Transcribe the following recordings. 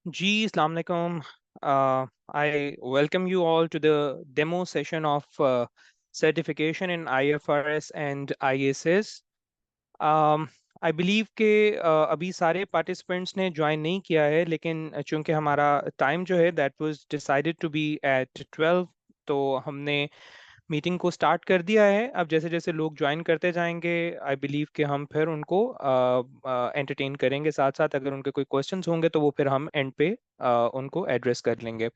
Ji, Assalamu alaikum. I welcome you all to the demo session of certification in IFRS and ISS. Um, I believe कि अभी सारे participants ने join नहीं किया है, लेकिन चूंकि हमारा time जो है that was decided to be at 12, तो हमने मीटिंग को स्टार्ट कर दिया है। अब जैसे जैसे लोग ज्वाइन करते जाएंगे आई बिलीव कि हम फिर उनको एंटरटेन करेंगे साथ साथ। अगर उनके कोई क्वेश्चंस होंगे तो वो फिर हम एंड पे उनको एड्रेस कर लेंगे।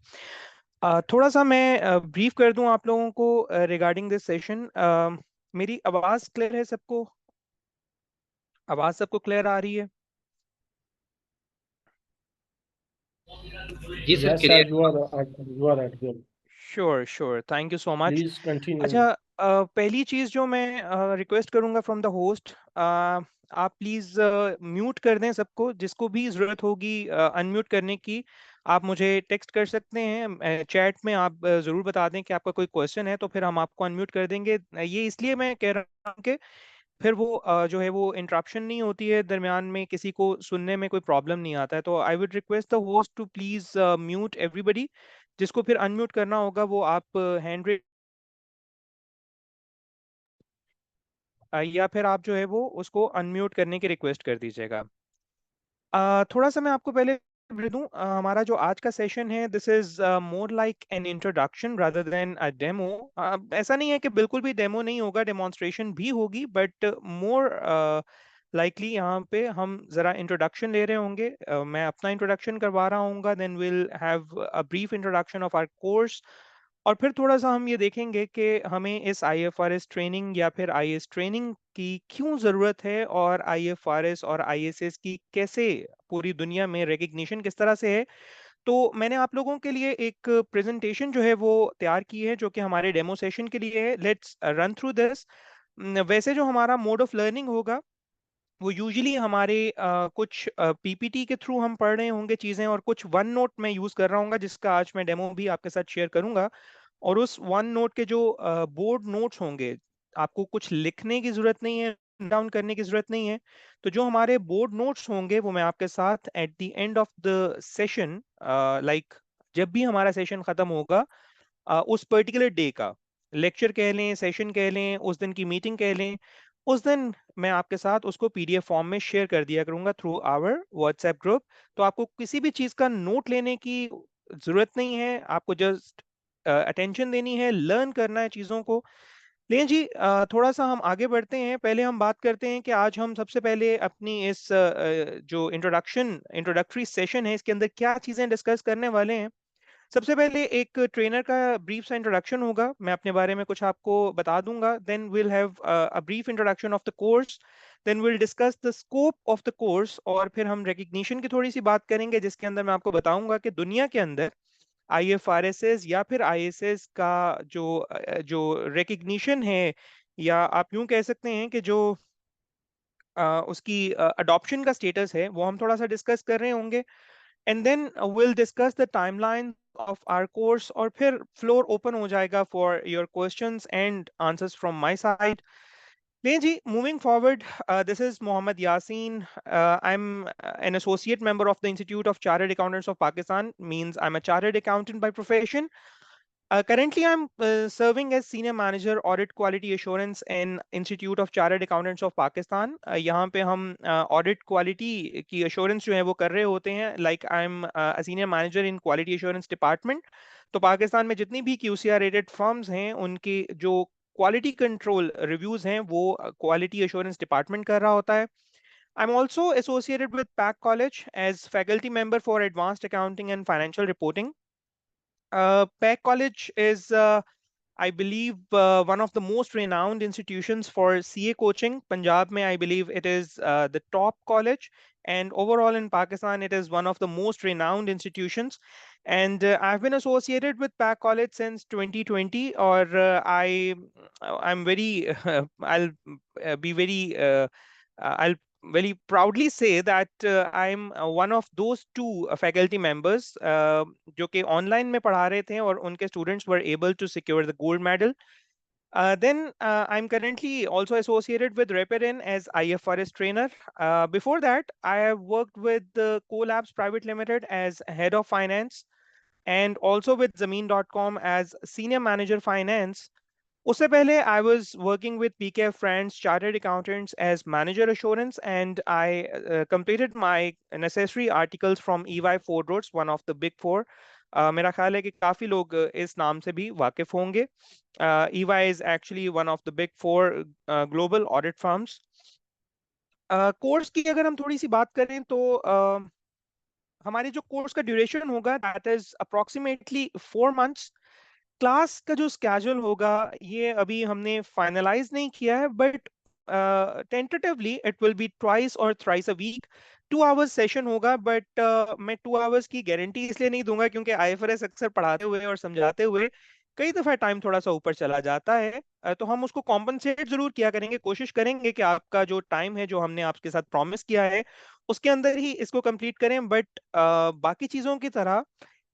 थोड़ा सा मैं ब्रीफ कर दूं आप लोगों को रिगार्डिंग दिस सेशन। मेरी आवाज़ क्लियर है सबको? आवाज़ सबको क्लियर आ रही है? जी sir, Yes, sir, clear. you are at good. Sure sure, thank you so much. Please continue. अच्छा, पहली चीज़ जो मैं रिक्वेस्ट करूंगा फ्रॉम द होस्ट, आप प्लीज़ म्यूट कर दें सबको। जिसको भी ज़रूरत होगी अनम्यूट करने की, आप मुझे टेक्स्ट कर सकते हैं चैट में। आप ज़रूर बता दें कि आपका कोई क्वेश्चन है, तो फिर हम आपको अनम्यूट कर देंगे। ये इसलिए मैं कह रहा हूँ कि फिर वो जो है वो इंटरप्शन नहीं होती है दरमियान में, किसी को सुनने में कोई प्रॉब्लम नहीं आता है। तो I would request the host to please mute everybody. जिसको फिर अनम्यूट करना होगा वो आप हैंड रेज या फिर आप जो है वो उसको अनम्यूट करने की रिक्वेस्ट कर दीजिएगा। थोड़ा सा मैं आपको पहले बता दूं, हमारा जो आज का सेशन है this is more like an introduction rather than a demo. ऐसा नहीं है कि बिल्कुल भी डेमो नहीं होगा, डेमोन्स्ट्रेशन भी होगी, बट मोर लाइकली यहाँ पे हम ज़रा इंट्रोडक्शन ले रहे होंगे। मैं अपना इंट्रोडक्शन करवा रहा हूँ, then will have a brief introduction of our course. और फिर थोड़ा सा हम ये देखेंगे कि हमें इस आईएफआरएस ट्रेनिंग या फिर आईएएस ट्रेनिंग की क्यों ज़रूरत है, और आईएफआरएस और आईएसएस की कैसे पूरी दुनिया में रिकग्निशन किस तरह से है। तो मैंने आप लोगों के लिए एक प्रेजेंटेशन जो है वो तैयार की है, जो कि हमारे डेमो सेशन के लिए है। Let's run through this. वैसे जो हमारा मोड ऑफ लर्निंग होगा वो यूजुअली हमारे कुछ पीपीटी के थ्रू हम पढ़ रहे होंगे चीज़ें, और कुछ वन नोट मैं यूज़ कर रहा हूँ जिसका आज मैं डेमो भी आपके साथ शेयर करूंगा। और उस वन नोट के जो बोर्ड नोट्स होंगे, आपको कुछ लिखने की जरूरत नहीं है, डाउन करने की जरूरत नहीं है। तो जो हमारे बोर्ड नोट्स होंगे वो मैं आपके साथ eight the end of the session, like जब भी हमारा सेशन खत्म होगा, उस पर्टिकुलर डे का लेक्चर कह लें, सेशन कह लें, उस दिन की मीटिंग कह लें, उस दिन मैं आपके साथ उसको पीडीएफ फॉर्म में शेयर कर दिया करूंगा थ्रू आवर व्हाट्सएप ग्रुप। तो आपको किसी भी चीज़ का नोट लेने की जरूरत नहीं है, आपको जस्ट अटेंशन देनी है, लर्न करना है चीज़ों को। लेकिन जी थोड़ा सा हम आगे बढ़ते हैं। पहले हम बात करते हैं कि आज हम सबसे पहले अपनी इस जो इंट्रोडक्टरी सेशन है इसके अंदर क्या चीज़ें डिस्कस करने वाले हैं। सबसे पहले एक ट्रेनर का ब्रीफ सा इंट्रोडक्शन होगा, मैं अपने बारे में कुछ आपको बता दूंगा। Then will have a brief introduction of the course. Then will discuss the scope of the course, और फिर हम रिकग्निशन की थोड़ी सी बात करेंगे, जिसके अंदर मैं आपको बताऊंगा कि दुनिया के अंदर आईएफआरएसएस या फिर आईएसएस का जो रिकग्निशन है, या आप यूं कह सकते हैं कि जो उसकी अडॉप्शन का स्टेटस है, वो हम थोड़ा सा डिस्कस कर रहे होंगे। And then will discuss the timeline of our course, और फिर फ्लोर ओपन हो जाएगा for your questions and answers from my side. नहीं जी, moving forward, this is Mohammad Yasin. I'm an associate member of the Institute of Chartered Accountants of Pakistan, means I'm a chartered accountant by profession. Currently, I'm serving as Senior Manager Audit Quality Assurance in Institute of Chartered Accountants of Pakistan. यहाँ पे हम audit quality की assurance जो है वो कर रहे होते हैं। Like I'm a Senior Manager in Quality Assurance Department. तो पाकिस्तान में जितनी भी QCR rated firms हैं उनके जो क्वालिटी कंट्रोल रिव्यूज हैं वो क्वालिटी एश्योरेंस डिपार्टमेंट कर रहा होता है। I'm also associated with PAC College as faculty member for Advanced Accounting and Financial Reporting. PAC College is, I believe, one of the most renowned institutions for CA coaching. Punjab mein, I believe it is the top college, and overall in Pakistan, it is one of the most renowned institutions. And I've been associated with PAC College since 2020, or I'm very, I'll be very, I'll very proudly say that I'm one of those two faculty members जो कि online में पढ़ा रहे थे, और उनके students were able to secure the gold medal. Then I'm currently also associated with Reperin as IFRS trainer. Before that, I have worked with the Colabs Private Limited as head of finance and also with Zameen.com as senior manager finance. उससे पहले I was working with PKF Friends Chartered Accountants as manager assurance, and I completed my necessary articles from EY Fordrods, one of the big four. मेरा ख्याल है कि काफी लोग इस नाम से भी वाकिफ होंगे. EY is actually one of the big four global audit firms. Course की अगर हम थोड़ी सी बात करें तो हमारे जो कोर्स का ड्यूरेशन होगा that is approximately 4 months. Class का जो स्केड्यूल होगा ये अभी हमने फाइनलाइज नहीं किया है, but tentatively it will be twice और thrice a week. 2 hours session होगा, बट मैं 2 आवर्स की गारंटी इसलिए नहीं दूंगा क्योंकि आईएफआरएस अक्सर पढ़ाते हुए और समझाते हुए कई दफा टाइम थोड़ा सा ऊपर चला जाता है. तो हम उसको कॉम्पनसेट जरूर किया करेंगे, कोशिश करेंगे कि आपका जो टाइम है जो हमने आपके साथ प्रॉमिस किया है उसके अंदर ही इसको कंप्लीट करें. बट बाकी चीजों की तरह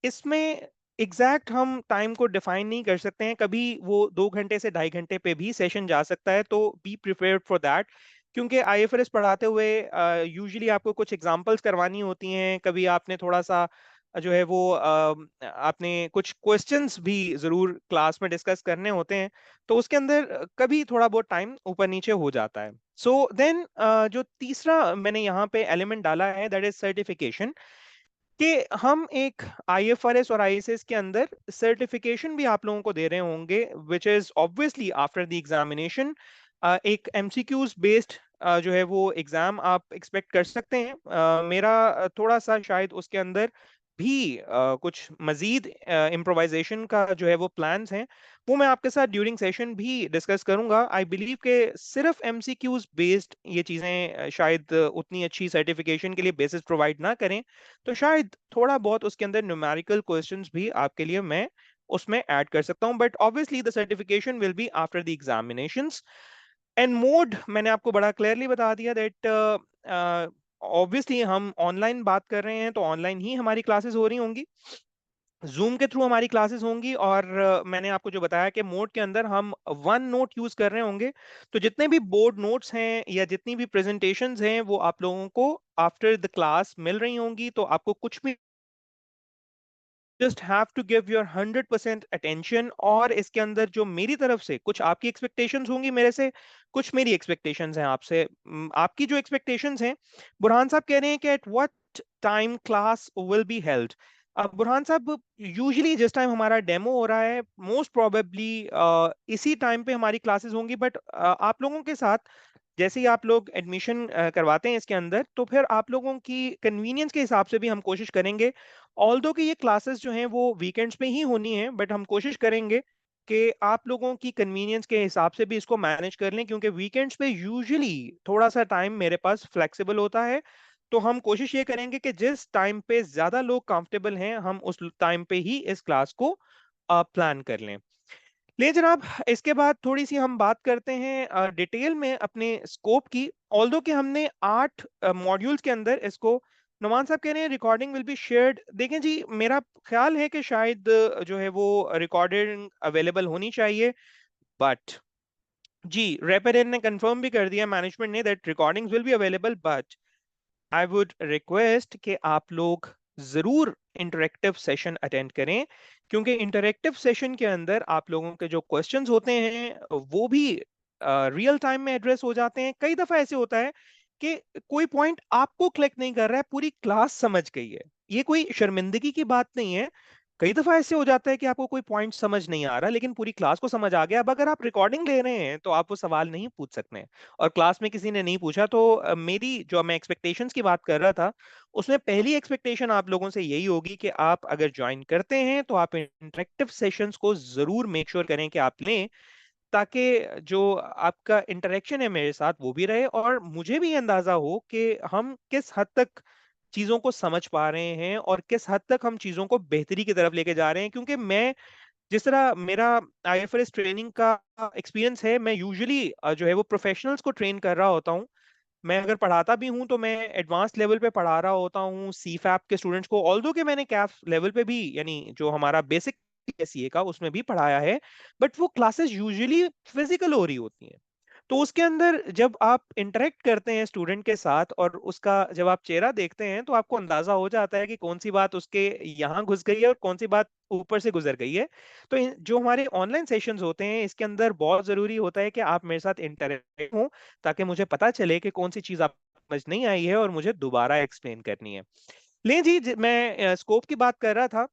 इसमें एग्जैक्ट हम टाइम को डिफाइन नहीं कर सकते हैं. कभी वो 2 घंटे से 2.5 घंटे पे भी सेशन जा सकता है, तो बी प्रिपेयर्ड फॉर दैट. क्योंकि आईएफआरएस पढ़ाते हुए यूजुअली आपको कुछ एग्जांपल्स करवानी होती हैं, कभी आपने थोड़ा सा जो है वो आपने कुछ क्वेश्चंस भी जरूर क्लास में डिस्कस करने होते हैं, तो उसके अंदर कभी थोड़ा बहुत टाइम ऊपर नीचे हो जाता है. सो देन जो तीसरा मैंने यहाँ पे एलिमेंट डाला है दैट इज सर्टिफिकेशन, कि हम एक आईएफआरएस और आईएसएस के अंदर सर्टिफिकेशन भी आप लोगों को दे रहे होंगे, which is obviously after the examination. एक एमसीक्यूज बेस्ड जो है वो एग्जाम आप एक्सपेक्ट कर सकते हैं. मेरा थोड़ा सा शायद उसके अंदर भी कुछ मजीद इम्प्रोवाइजेशन का जो है वो प्लान्स हैं, वो मैं आपके साथ ड्यूरिंग सेशन भी डिस्कस करूंगा. आई बिलीव के सिर्फ एमसीक्यूज बेस्ड ये चीज़ें शायद उतनी अच्छी सर्टिफिकेशन के लिए बेसिस प्रोवाइड ना करें, तो शायद थोड़ा बहुत उसके अंदर न्यूमेरिकल क्वेश्चंस भी आपके लिए मैं उसमें ऐड कर सकता हूं. But obviously the certification will be after the examinations. And mode मैंने आपको बड़ा क्लियरली बता दिया दैट ऑब्वियसली हम ऑनलाइन बात कर रहे हैं तो ऑनलाइन ही हमारी क्लासेस हो रही होंगी, जूम के थ्रू हमारी क्लासेस होंगी. और मैंने आपको जो बताया कि मोड के अंदर हम वन नोट यूज कर रहे होंगे, तो जितने भी बोर्ड नोट्स हैं या जितनी भी प्रेजेंटेशंस हैं वो आप लोगों को आफ्टर द क्लास मिल रही होंगी. तो आपको कुछ भी just have to give your 100% attention. और इसके अंदर जो मेरी तरफ से कुछ आपकी एक्सपेक्टेशंस होंगी मेरे से, कुछ मेरी एक्सपेक्टेशंस हैं आपसे. आपकी जो एक्सपेक्टेशंस हैं, बुरहान साहब कह रहे हैं कि at what time class will be held. अब बुरहान साहब, यूजुअली जिस टाइम हमारा डेमो हो रहा है मोस्ट प्रोबेबली इसी टाइम पे हमारी क्लासेस होंगी. बट आप लोगों के साथ जैसे ही आप लोग एडमिशन करवाते हैं इसके अंदर, तो फिर आप लोगों की कन्वीनियंस के हिसाब से भी हम कोशिश करेंगे. ऑल्दो कि ये क्लासेस जो हैं वो वीकेंड्स पे ही होनी है, बट हम कोशिश करेंगे कि आप लोगों की कन्वीनियंस के हिसाब से भी इसको मैनेज कर लें, क्योंकि वीकेंड्स पे यूजुअली थोड़ा सा टाइम मेरे पास फ्लेक्सिबल होता है. तो हम कोशिश ये करेंगे कि जिस टाइम पे ज्यादा लोग कंफर्टेबल हैं हम उस टाइम पे ही इस क्लास को प्लान कर लें. ले जनाब, इसके बाद थोड़ी सी हम बात करते हैं डिटेल में अपने स्कोप की. ऑल्दो कि हमने 8 मॉड्यूल्स के अंदर इसको, नुमान साहब कह रहे हैं रिकॉर्डिंग विल बी शेयर्ड. देखें जी, मेरा ख्याल है कि शायद जो है वो रिकॉर्डिंग अवेलेबल होनी चाहिए. बट जी, रेपेरेन ने कंफर्म भी कर दिया मैनेजमेंट ने that recordings will be available. But I would request कि आप लोग जरूर इंटरेक्टिव सेशन अटेंड करें, क्योंकि इंटरेक्टिव सेशन के अंदर आप लोगों के जो क्वेश्चंस होते हैं वो भी रियल टाइम में एड्रेस हो जाते हैं. कई दफा ऐसे होता है कि कोई पॉइंट आपको क्लिक नहीं कर रहा है, पूरी क्लास समझ गई है. ये कोई शर्मिंदगी की बात नहीं है. कई दफा ऐसे हो जाता है कि आपको कोई पॉइंट समझ नहीं आ रहा लेकिन पूरी क्लास को समझ आ गया. अब अगर आप रिकॉर्डिंग ले रहे हैं तो आप वो सवाल नहीं पूछ सकते हैं, और क्लास में किसी ने नहीं पूछा. तो मेरी जो मैं एक्सपेक्टेशंस की बात कर रहा था, उसमें पहली एक्सपेक्टेशन आप लोगों से यही होगी कि आप अगर ज्वाइन करते हैं तो आप इंटरेक्टिव सेशंस को जरूर मेक श्योर करें कि आप लें, ताकि जो आपका इंटरेक्शन है मेरे साथ वो भी रहे और मुझे भी अंदाजा हो कि हम किस हद तक चीजों को समझ पा रहे हैं और किस हद तक हम चीजों को बेहतरी की तरफ लेके जा रहे हैं. क्योंकि मैं जिस तरह मेरा आईएफआरएस ट्रेनिंग का एक्सपीरियंस है, मैं यूजुअली जो है वो प्रोफेशनल्स को ट्रेन कर रहा होता हूँ. मैं अगर पढ़ाता भी हूँ तो मैं एडवांस लेवल पे पढ़ा रहा होता हूँ सी फैप के स्टूडेंट्स को, ऑल्दो कि मैंने कैफ लेवल पे भी, यानी जो हमारा बेसिक सीए का उसमें भी पढ़ाया है, बट वो क्लासेस यूजुअली फिजिकल हो रही होती हैं। तो उसके अंदर जब आप इंटरेक्ट करते हैं स्टूडेंट के साथ और उसका जब आप चेहरा देखते हैं तो आपको अंदाजा हो जाता है कि कौन सी बात उसके यहाँ घुस गई है और कौन सी बात ऊपर से गुजर गई है। तो जो हमारे ऑनलाइन सेशंस होते हैं इसके अंदर बहुत जरूरी होता है कि आप मेरे साथ इंटरेक्ट हो, ताकि मुझे पता चले कि कौन सी चीज आप समझ नहीं आई है और मुझे दोबारा एक्सप्लेन करनी है। ले जी, मैं स्कोप की बात कर रहा था।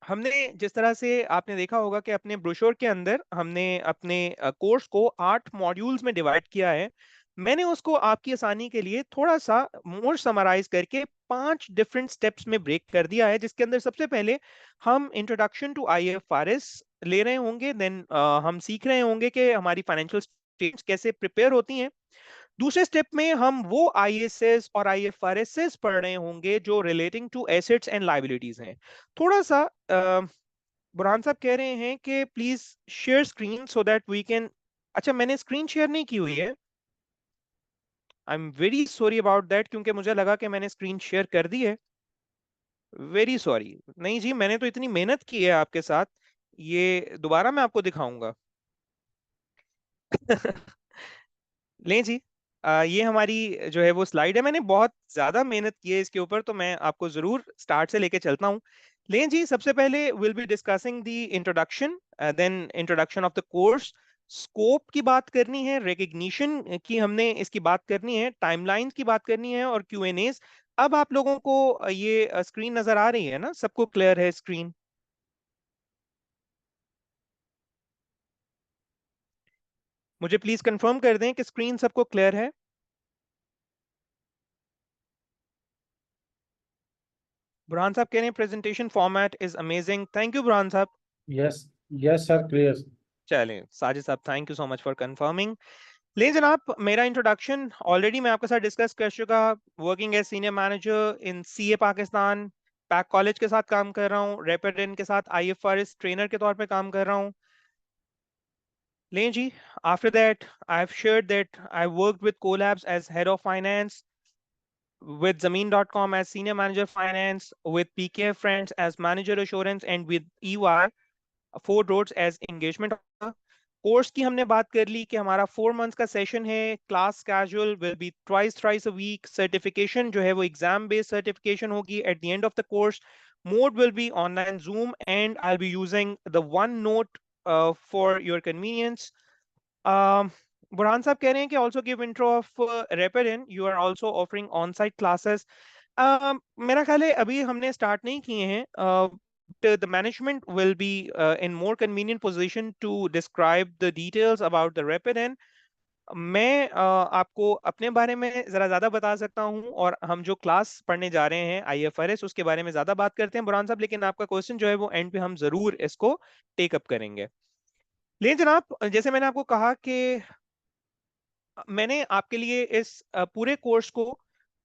हमने जिस तरह से आपने देखा होगा कि अपने ब्रोशोर के अंदर हमने अपने कोर्स को 8 मॉड्यूल्स में डिवाइड किया है। मैंने उसको आपकी आसानी के लिए थोड़ा सा मोर समराइज करके 5 डिफरेंट स्टेप्स में ब्रेक कर दिया है, जिसके अंदर सबसे पहले हम इंट्रोडक्शन टू आईएफआरएस ले रहे होंगे। देन हम सीख रहे होंगे कि हमारी फाइनेंशियल स्टेटमेंट्स कैसे प्रिपेयर होती हैं। दूसरे स्टेप में हम वो आईएसएस और आईएफआरएस पढ़ रहे होंगे जो relating to assets and liabilities हैं। थोड़ा सा बुरहान साहब कह रहे हैं कि please share screen so that we can. अच्छा, मैंने स्क्रीन शेयर नहीं की हुई है। I am very sorry about that, क्योंकि मुझे लगा कि मैंने स्क्रीन शेयर कर दी है। Very sorry. नहीं जी, मैंने तो इतनी मेहनत की है आपके साथ। ये दोबारा मैं आपको दिखाऊंगा। लें जी, ये हमारी जो है वो स्लाइड है। मैंने बहुत ज्यादा मेहनत की है इसके ऊपर, तो मैं आपको जरूर स्टार्ट से लेके चलता हूँ। लें जी, सबसे पहले will be discussing the introduction, then introduction of the course. Scope की बात करनी है, रिकग्निशन की हमने इसकी बात करनी है, टाइमलाइन की बात करनी है और क्यूएनएस। अब आप लोगों को ये स्क्रीन नजर आ रही है ना? सबको क्लियर है स्क्रीन? मुझे प्लीज कंफर्म कर दें कि स्क्रीन सबको क्लियर है। बुरहान साहब कह रहे हैं presentation format is amazing. Thank you Burhan sahab. Yes, yes, sir, clear. चलें Sajid sahab, thank you so much for confirming. ले जनाब, मेरा इंट्रोडक्शन ऑलरेडी मैं आपके साथ डिस्कस कर चुका। Working as senior manager in CA Pakistan, पैक कॉलेज के साथ काम कर रहा हूँ, रेपिडेंट के साथ आईएफआरएस ट्रेनर के तौर पे काम कर रहा हूँ। लें जी, after that I have shared that I worked with Colabs as head of finance, with Zameen.com as senior manager finance, with PKF Friends as manager assurance, and with EY Ford Roads as engagement officer। Course की हमने बात कर ली कि हमारा 4 months का session है। Class casual will be twice thrice a week. Certification जो है वो एग्जाम बेस्ड सर्टिफिकेशन होगी at the end of the course. Mode will be online Zoom and I be using the OneNote for your convenience. Burhan साहब कह रहे हैं कि also give intro of रेपेडिन, you are also offering on site classes. मेरा ख्याल है अभी हमने स्टार्ट नहीं किए हैं। The management will be in more convenient position to describe the details about the Rapidan। मैं आपको अपने बारे में जरा ज्यादा बता सकता हूँ और हम जो क्लास पढ़ने जा रहे हैं आईएफआरएस उसके बारे में ज्यादा बात करते हैं बुरहान साहब, लेकिन आपका क्वेश्चन जो है वो एंड पे हम जरूर इसको टेक अप करेंगे। लेकिन जनाब, जैसे मैंने आपको कहा कि मैंने आपके लिए इस पूरे कोर्स को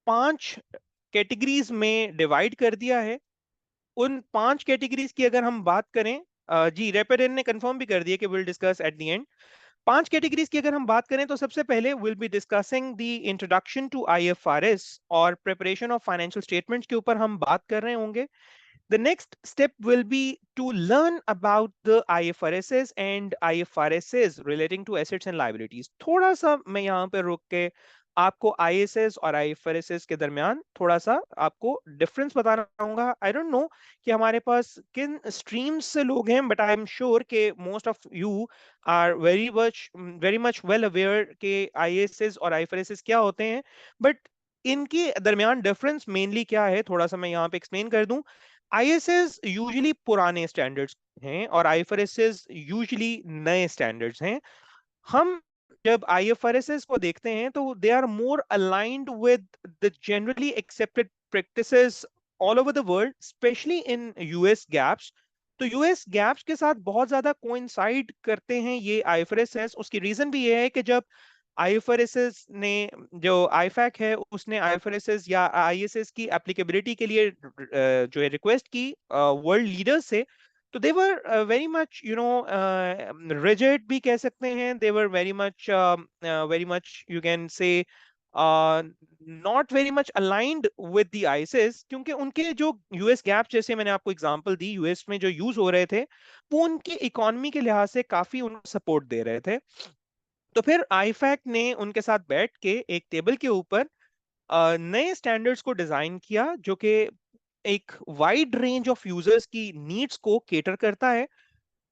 5 कैटेगरीज में डिवाइड कर दिया है। उन 5 कैटेगरीज की अगर हम बात करें, जी रेपेडेन ने कंफर्म भी कर दिया कि will discuss at the end. 5 categories की अगर हम बात करें तो सबसे पहले will be discussing the introduction to IFRS और प्रिपरेशन ऑफ फाइनेंशियल स्टेटमेंट्स के ऊपर हम बात कर रहे होंगे। The next step will be to learn about the IFRSs and IFRSs relating to assets and liabilities। थोड़ा सा मैं यहाँ पे रुक के आपको ISS और IFRSs के दरमियान थोड़ा सा आपको डिफरेंस बताना चाहूंगा। आई डोंट नो कि हमारे पास किन स्ट्रीम्स से लोग हैं, बट आई एम श्योर कि most of you are very much well aware के ISS और IFRSs क्या होते हैं। बट इनके दरमियान डिफरेंस मेनली क्या है, थोड़ा सा मैं यहाँ पे एक्सप्लेन कर दूं। आईएसएस यूजुअली पुराने स्टैंडर्ड्स हैं और आईएफआरएस यूजुअली नए स्टैंडर्ड्स हैं। हम जब आईएफआरएस को देखते हैं तो they are more aligned with the generally accepted practices all over the world, specially in US GAAPs. तो यूएस गैप्स के साथ बहुत ज्यादा कोइंसाइड करते हैं ये आईएफआरएस। उसकी रीजन भी ये है कि जब आईएफआरएस ने, जो आईफैक है उसने आईएफआरएस या आईएसएस की एप्लीकेबिलिटी के लिए जो है रिक्वेस्ट की वर्ल्ड लीडर्स से, तो they were very much rigid भी कह सकते हैं। They were very much you can say not very much aligned with the ISS, क्योंकि उनके जो यूएस गैप, जैसे मैंने आपको एग्जांपल दी, यूएस में जो यूज हो रहे थे वो उनकी इकोनॉमी के लिहाज से काफी उनको सपोर्ट दे रहे थे। तो फिर आईफैक ने उनके साथ बैठ के एक टेबल के ऊपर नए स्टैंडर्ड्स को डिजाइन किया जो कि एक वाइड रेंज ऑफ यूजर्स की नीड्स को केटर करता है।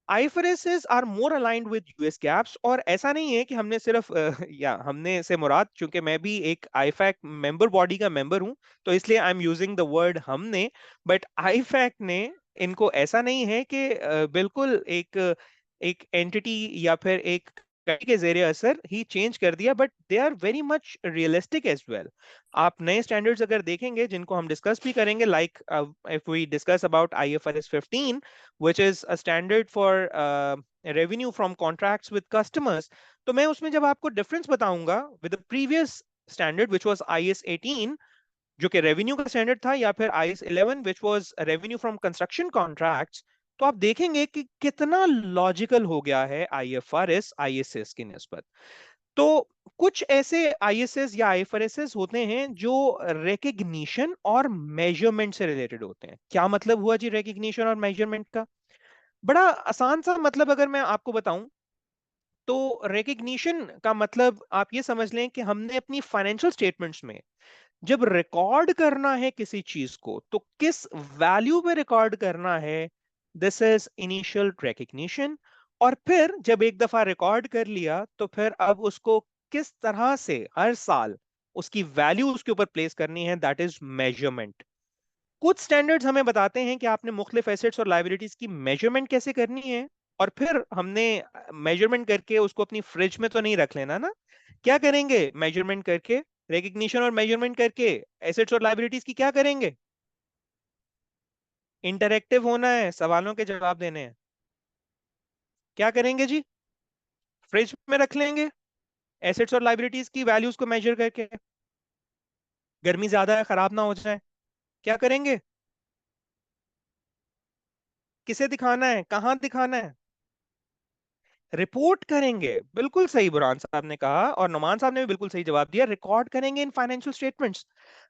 IFRSs are more aligned with US GAAPs, और ऐसा नहीं है कि हमने सिर्फ या हमने से मुराद, चूंकि मैं भी एक आईफैक मेंबर बॉडी का मेंबर हूं तो इसलिए I am using the word हमने, बट आईफैक ने इनको ऐसा नहीं है कि बिल्कुल एक एक एंटिटी या फिर एक कमिटी के जेर असर ही चेंज कर दिया, but they are very much realistic as well. आप नए स्टैंडर्ड्स अगर देखेंगे जिनको हम डिस्कस भी करेंगे, like if we discuss about IFRS 15, which is a standard for revenue from contracts with customers, तो मैं उसमें जब आपको डिफरेंस बताऊंगा with the previous standard which was IS 18 जो कि रेवेन्यू का स्टैंडर्ड था, या फिर IS 11 which was revenue from construction contracts, तो आप देखेंगे कि कितना लॉजिकल हो गया है IFRS ISS की निस्बत। तो कुछ ऐसे ISS या IFRS होते हैं जो रिकग्निशन और मेजरमेंट से रिलेटेड होते हैं। क्या मतलब हुआ जी रिकग्निशन और मेजरमेंट का? बड़ा आसान सा मतलब अगर मैं आपको बताऊं, तो रिकग्निशन का मतलब आप ये समझ लें कि हमने अपनी फाइनेंशियल स्टेटमेंट्स में जब रिकॉर्ड करना है किसी चीज को तो किस वैल्यू पे रिकॉर्ड करना है, दिस इज इनिशियल रिकग्निशन। और फिर जब एक दफा रिकॉर्ड कर लिया तो फिर अब उसको किस तरह से हर साल उसकी वैल्यू उसके ऊपर प्लेस करनी है, दैट इज मेजरमेंट। कुछ स्टैंडर्ड्स हमें बताते हैं कि आपने मुख्तलिफ एसेट्स और लाइबिलिटीज की मेजरमेंट कैसे करनी है, और फिर हमने मेजरमेंट करके उसको अपनी फ्रिज में तो नहीं रख लेना ना। क्या करेंगे मेजरमेंट करके? रिकग्निशन और मेजरमेंट करके एसेट्स और लाइबिलिटीज की क्या करेंगे? इंटरेक्टिव होना है, सवालों के जवाब देने हैं। क्या करेंगे जी? फ्रिज में रख लेंगे एसेट्स और लाइबिलिटीज की वैल्यूज को मेजर करके, गर्मी ज्यादा है खराब ना हो जाए। क्या करेंगे? किसे दिखाना है, कहाँ दिखाना है? रिपोर्ट करेंगे। बिल्कुल सही बुरहान साहब ने कहा, और नुमान साहब ने भी बिल्कुल सही जवाब दिया, रिकॉर्ड करेंगे इन फाइनेंशियल स्टेटमेंट्स।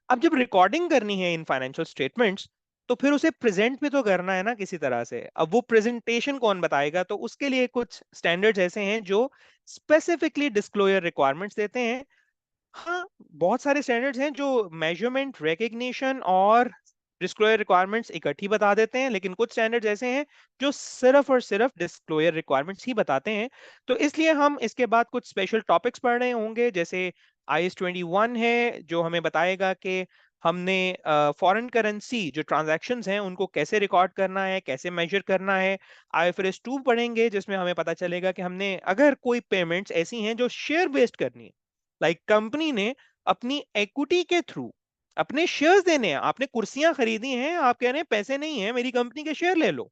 अब जब रिकॉर्डिंग करनी है इन फाइनेंशियल स्टेटमेंट्स तो फिर उसे प्रेजेंट भी तो करना है ना किसी तरह से। अब वो प्रेजेंटेशन कौन बताएगा? तो उसके लिए कुछ स्टैंडर्ड्स ऐसे हैं जो स्पेसिफिकली डिस्क्लोजर रिक्वायरमेंट्स देते हैं। हाँ, बहुत सारे स्टैंडर्ड्स हैं जो मेजरमेंट, रिकग्निशन और डिस्क्लोजर रिक्वायरमेंट्स इकट्ठी बता देते हैं, लेकिन कुछ स्टैंडर्ड्स ऐसे हैं जो सिर्फ और सिर्फ डिस्क्लोजर रिक्वायरमेंट्स ही बताते हैं। तो इसलिए हम इसके बाद कुछ स्पेशल टॉपिक्स पढ़ रहे होंगे, जैसे IS 21 है जो हमें बताएगा कि हमने फॉरेन करेंसी जो ट्रांजैक्शंस हैं उनको कैसे रिकॉर्ड करना है, कैसे मेजर करना है। IFRS 2 पढ़ेंगे जिसमें हमें पता चलेगा कि हमने अगर कोई पेमेंट्स ऐसी हैं जो शेयर बेस्ड करनी है, लाइक कंपनी ने अपनी इक्विटी के थ्रू अपने शेयर्स देने हैं, आपने कुर्सियां खरीदी हैं, आप कह रहे हैं पैसे नहीं है मेरी कंपनी के शेयर ले लो,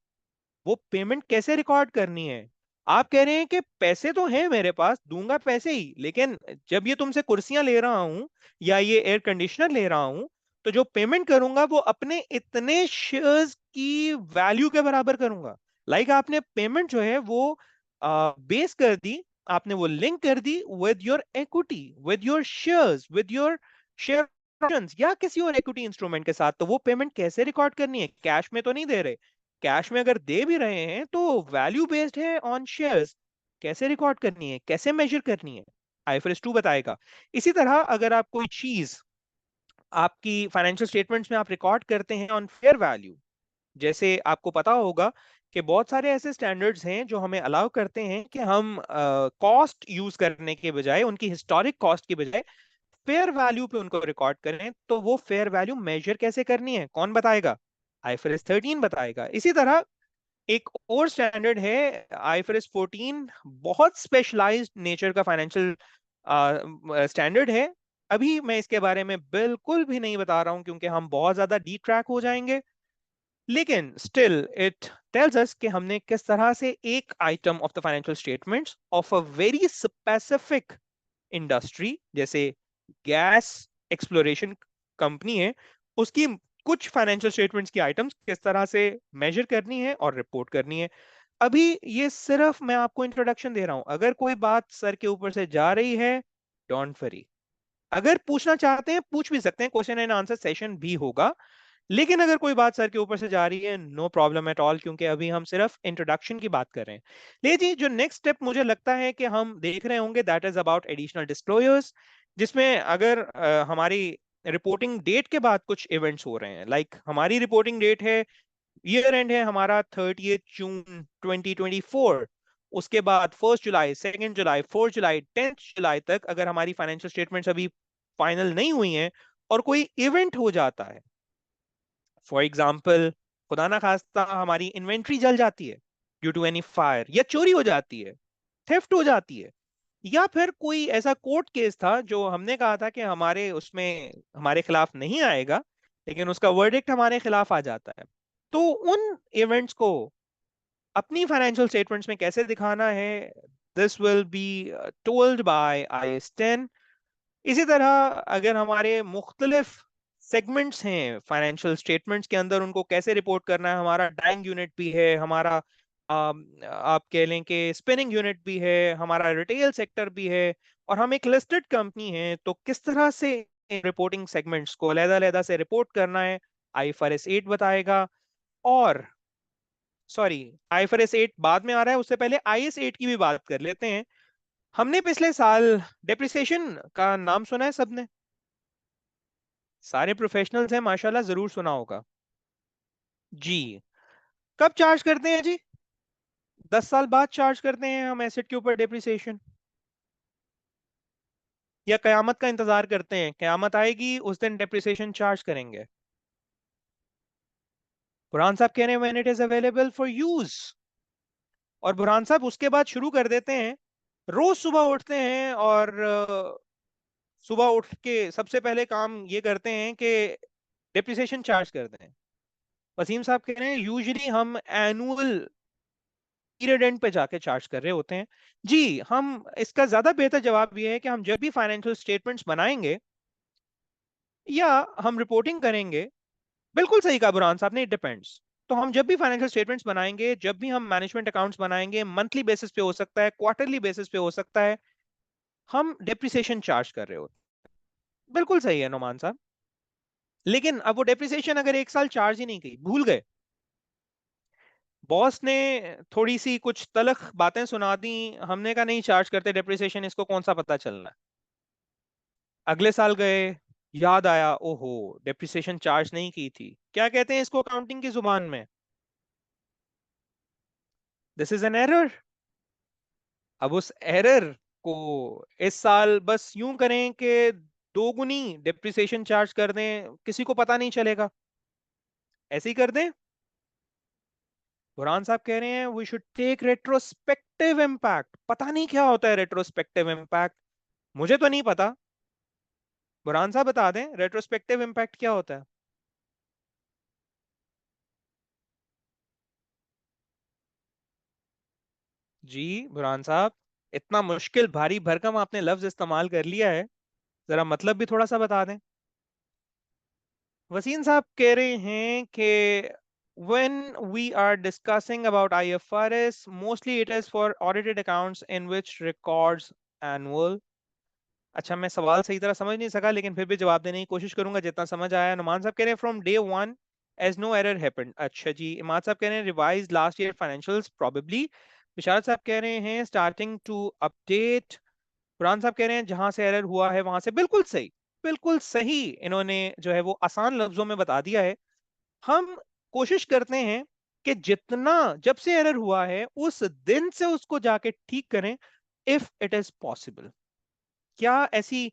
वो पेमेंट कैसे रिकॉर्ड करनी है? आप कह रहे हैं कि पैसे तो हैं मेरे पास, दूंगा पैसे ही, लेकिन जब ये तुमसे कुर्सियां ले रहा हूं या ये एयर कंडीशनर ले रहा हूं तो जो पेमेंट करूंगा वो अपने इतने शेयर्स की वैल्यू के बराबर करूंगा। लाइक आपने पेमेंट जो है वो बेस कर दी, आपने वो लिंक कर दी with your equity, with your shares, with your share options या किसी और इक्विटी इंस्ट्रूमेंट के साथ। तो वो पेमेंट कैसे रिकॉर्ड करनी है? कैश में तो नहीं दे रहे। कैश में अगर दे भी रहे हैं तो वैल्यू बेस्ड है ऑन शेयर्स। कैसे रिकॉर्ड करनी है, कैसे मेजर करनी है, IFRS 2 बताएगा। इसी तरह अगर आप कोई चीज आपकी फाइनेंशियल स्टेटमेंट्स में आप रिकॉर्ड करते हैं ऑन फेयर वैल्यू, जैसे आपको पता होगा कि बहुत सारे ऐसे स्टैंडर्ड्स हैं जो हमें अलाउ करते हैं कि हम कॉस्ट यूज करने के बजाय, उनकी हिस्टोरिक कॉस्ट की बजाय फेयर वैल्यू पे उनको रिकॉर्ड करें। तो वो फेयर वैल्यू मेजर कैसे करनी है कौन बताएगा? IFRS 13 बताएगा। इसी तरह एक और स्टैंडर्ड है IFRS 14, बहुत स्पेशलाइज्ड नेचर का फाइनेंशियल स्टैंडर्ड है। अभी मैं इसके बारे में बिल्कुल भी नहीं बता रहा हूं क्योंकि हम बहुत ज्यादा डी ट्रैक हो जाएंगे, लेकिन स्टिल इट टेल्स अस कि हमने किस तरह से एक item of the financial statements of a very specific industry, जैसे गैस एक्सप्लोरेशन कंपनी है, उसकी कुछ फाइनेंशियल स्टेटमेंट्स की आइटम्स किस तरह से मेजर करनी है और रिपोर्ट करनी है। अभी ये सिर्फ मैं आपको इंट्रोडक्शन दे रहा हूं, अगर कोई बात सर के ऊपर से जा रही है, डोंट वरी, अगर पूछना चाहते हैं पूछ भी सकते हैं, क्वेश्चन एंड आंसर सेशन भी होगा। लेकिन अगर कोई बात सर के ऊपर से जा रही है, नो प्रॉब्लम एट ऑल, क्योंकि अभी हम सिर्फ इंट्रोडक्शन की बात कर रहे हैं। ले जी, जो नेक्स्ट स्टेप मुझे लगता है कि हम देख रहे होंगे, that is about additional disclosures, जिसमें अगर हमारी रिपोर्टिंग डेट के बाद कुछ इवेंट्स हो रहे हैं, हमारी रिपोर्टिंग डेट है, ईयर एंड है हमारा 30 जून 2024, उसके बाद 1 जुलाई, 2 जुलाई, 4 जुलाई, 10 जुलाई तक अगर हमारी फाइनेंशियल स्टेटमेंट्स अभी फाइनल नहीं हुई हैं और कोई इवेंट हो जाता है, फॉर एग्जाम्पल खुदा ना खास्ता हमारी इन्वेंट्री जल जाती है ड्यू टू एनी फायर, या चोरी हो जाती है, थेफ्ट हो जाती है, या फिर कोई ऐसा कोर्ट केस था जो हमने कहा था कि हमारे उसमें हमारे खिलाफ नहीं आएगा, लेकिन उसका वर्डिक्ट हमारे खिलाफ आ जाता है, तो उन इवेंट्स को अपनी फाइनेंशियल स्टेटमेंट्स में कैसे दिखाना है, this will be told bye IAS 10। इसी तरह अगर हमारे मुख्तलिफ सेगमेंट्स हैं फाइनेंशियल स्टेटमेंट्स के अंदर, उनको कैसे रिपोर्ट करना है, हमारा डाइंग यूनिट भी है, हमारा आप कह लें कि स्पिनिंग यूनिट भी है, हमारा रिटेल सेक्टर भी है, और हम एक लिस्टेड कंपनी है, तो किस तरह से रिपोर्टिंग सेगमेंट्स को अलग-अलग से रिपोर्ट करना है, IFRS 8 बताएगा। और सॉरी, IFRS 8 बाद में आ रहा है, उससे पहले IS 8 की भी बात कर लेते हैं। हमने पिछले साल डेप्रिसिएशन का नाम सुना है सबने, सारे प्रोफेशनल्स हैं माशाल्लाह, जरूर सुना होगा जी। कब चार्ज करते हैं जी? 10 साल बाद चार्ज करते हैं हम एसेट के ऊपर डेप्रिसिएशन, या कयामत का इंतजार करते हैं, कयामत आएगी उस दिन डेप्रिसिएशन चार्ज करेंगे? बुरहान साहब कह रहे हैं when it is available for use, और बुरहान साहब उसके बाद शुरू कर देते हैं, रोज सुबह उठते हैं और सुबह उठ के सबसे पहले काम ये करते हैं कि डेप्रिसिएशन चार्ज करते हैं। वसीम साहब कह रहे हैं यूजुअली हम एनुअल पीरियड एंड पे जाके चार्ज कर रहे होते हैं। जी, हम इसका ज्यादा बेहतर जवाब ये है कि हम जब भी फाइनेंशियल स्टेटमेंट्स बनाएंगे या हम रिपोर्टिंग करेंगे, बिल्कुल सही कहा बुरहान साहब ने, इट डिपेंड्स। तो हम जब भी फाइनेंशियल स्टेटमेंट्स बनाएंगे, जब भी हम मैनेजमेंट अकाउंट्स बनाएंगे, मंथली बेसिस पे हो सकता है, क्वार्टरली बेसिस पे हो सकता है, हम डेप्रिसिएशन चार्ज कर रहे होते हैं। बिल्कुल सही है नोमान साहब। लेकिन अब वो डेप्रिसिएशन अगर 1 साल चार्ज ही नहीं की, भूल गए, बॉस ने थोड़ी सी कुछ तलख बातें सुना दी, हमने कहा नहीं चार्ज करते डेप्रिसिएशन, इसको कौन सा पता चलना है, अगले साल गए, याद आया ओहो डेप्रिसिएशन चार्ज नहीं की थी, क्या कहते हैं इसको अकाउंटिंग की जुबान में? This is an error. अब उस एरर को इस साल बस यूं करें कि दोगुनी डेप्रिसिएशन चार्ज कर दें, किसी को पता नहीं चलेगा, ऐसे ही कर दें। बुरहान साहब कह रहे हैं we should take retrospective impact, पता नहीं क्या होता है रेट्रोस्पेक्टिव इम्पैक्ट, मुझे तो नहीं पता, बुरहान साहब बता दें रेट्रोस्पेक्टिव इम्पैक्ट क्या होता है। जी बुरहान साहब, इतना मुश्किल भारी भरकम आपने लफ्ज इस्तेमाल कर लिया है, जरा मतलब भी थोड़ा सा बता दें। वसीम साहब कह रहे हैं कि when we are discussing about IFRS, mostly it is for audited accounts in which records annual। अच्छा, मैं सवाल सही तरह समझ नहीं सका, लेकिन फिर भी जवाब देने की कोशिश करूंगा जितना समझ आया। नुमान साहब कह रहे हैं from day one as no error happened. अच्छा जी, इमाद साहब कह रहे हैं revise last year financials probably. Vishal sahab कह रहे हैं स्टार्टिंग टू अपडेट। कुरान साहब कह रहे हैं जहां से एरर हुआ है वहां से, बिल्कुल सही, बिल्कुल सही, इन्होंने जो है वो आसान लफ्जों में बता दिया है। हम कोशिश करते हैं कि जितना जब से एरर हुआ है उस दिन से उसको जाके ठीक करें, इफ इट इज पॉसिबल। क्या ऐसी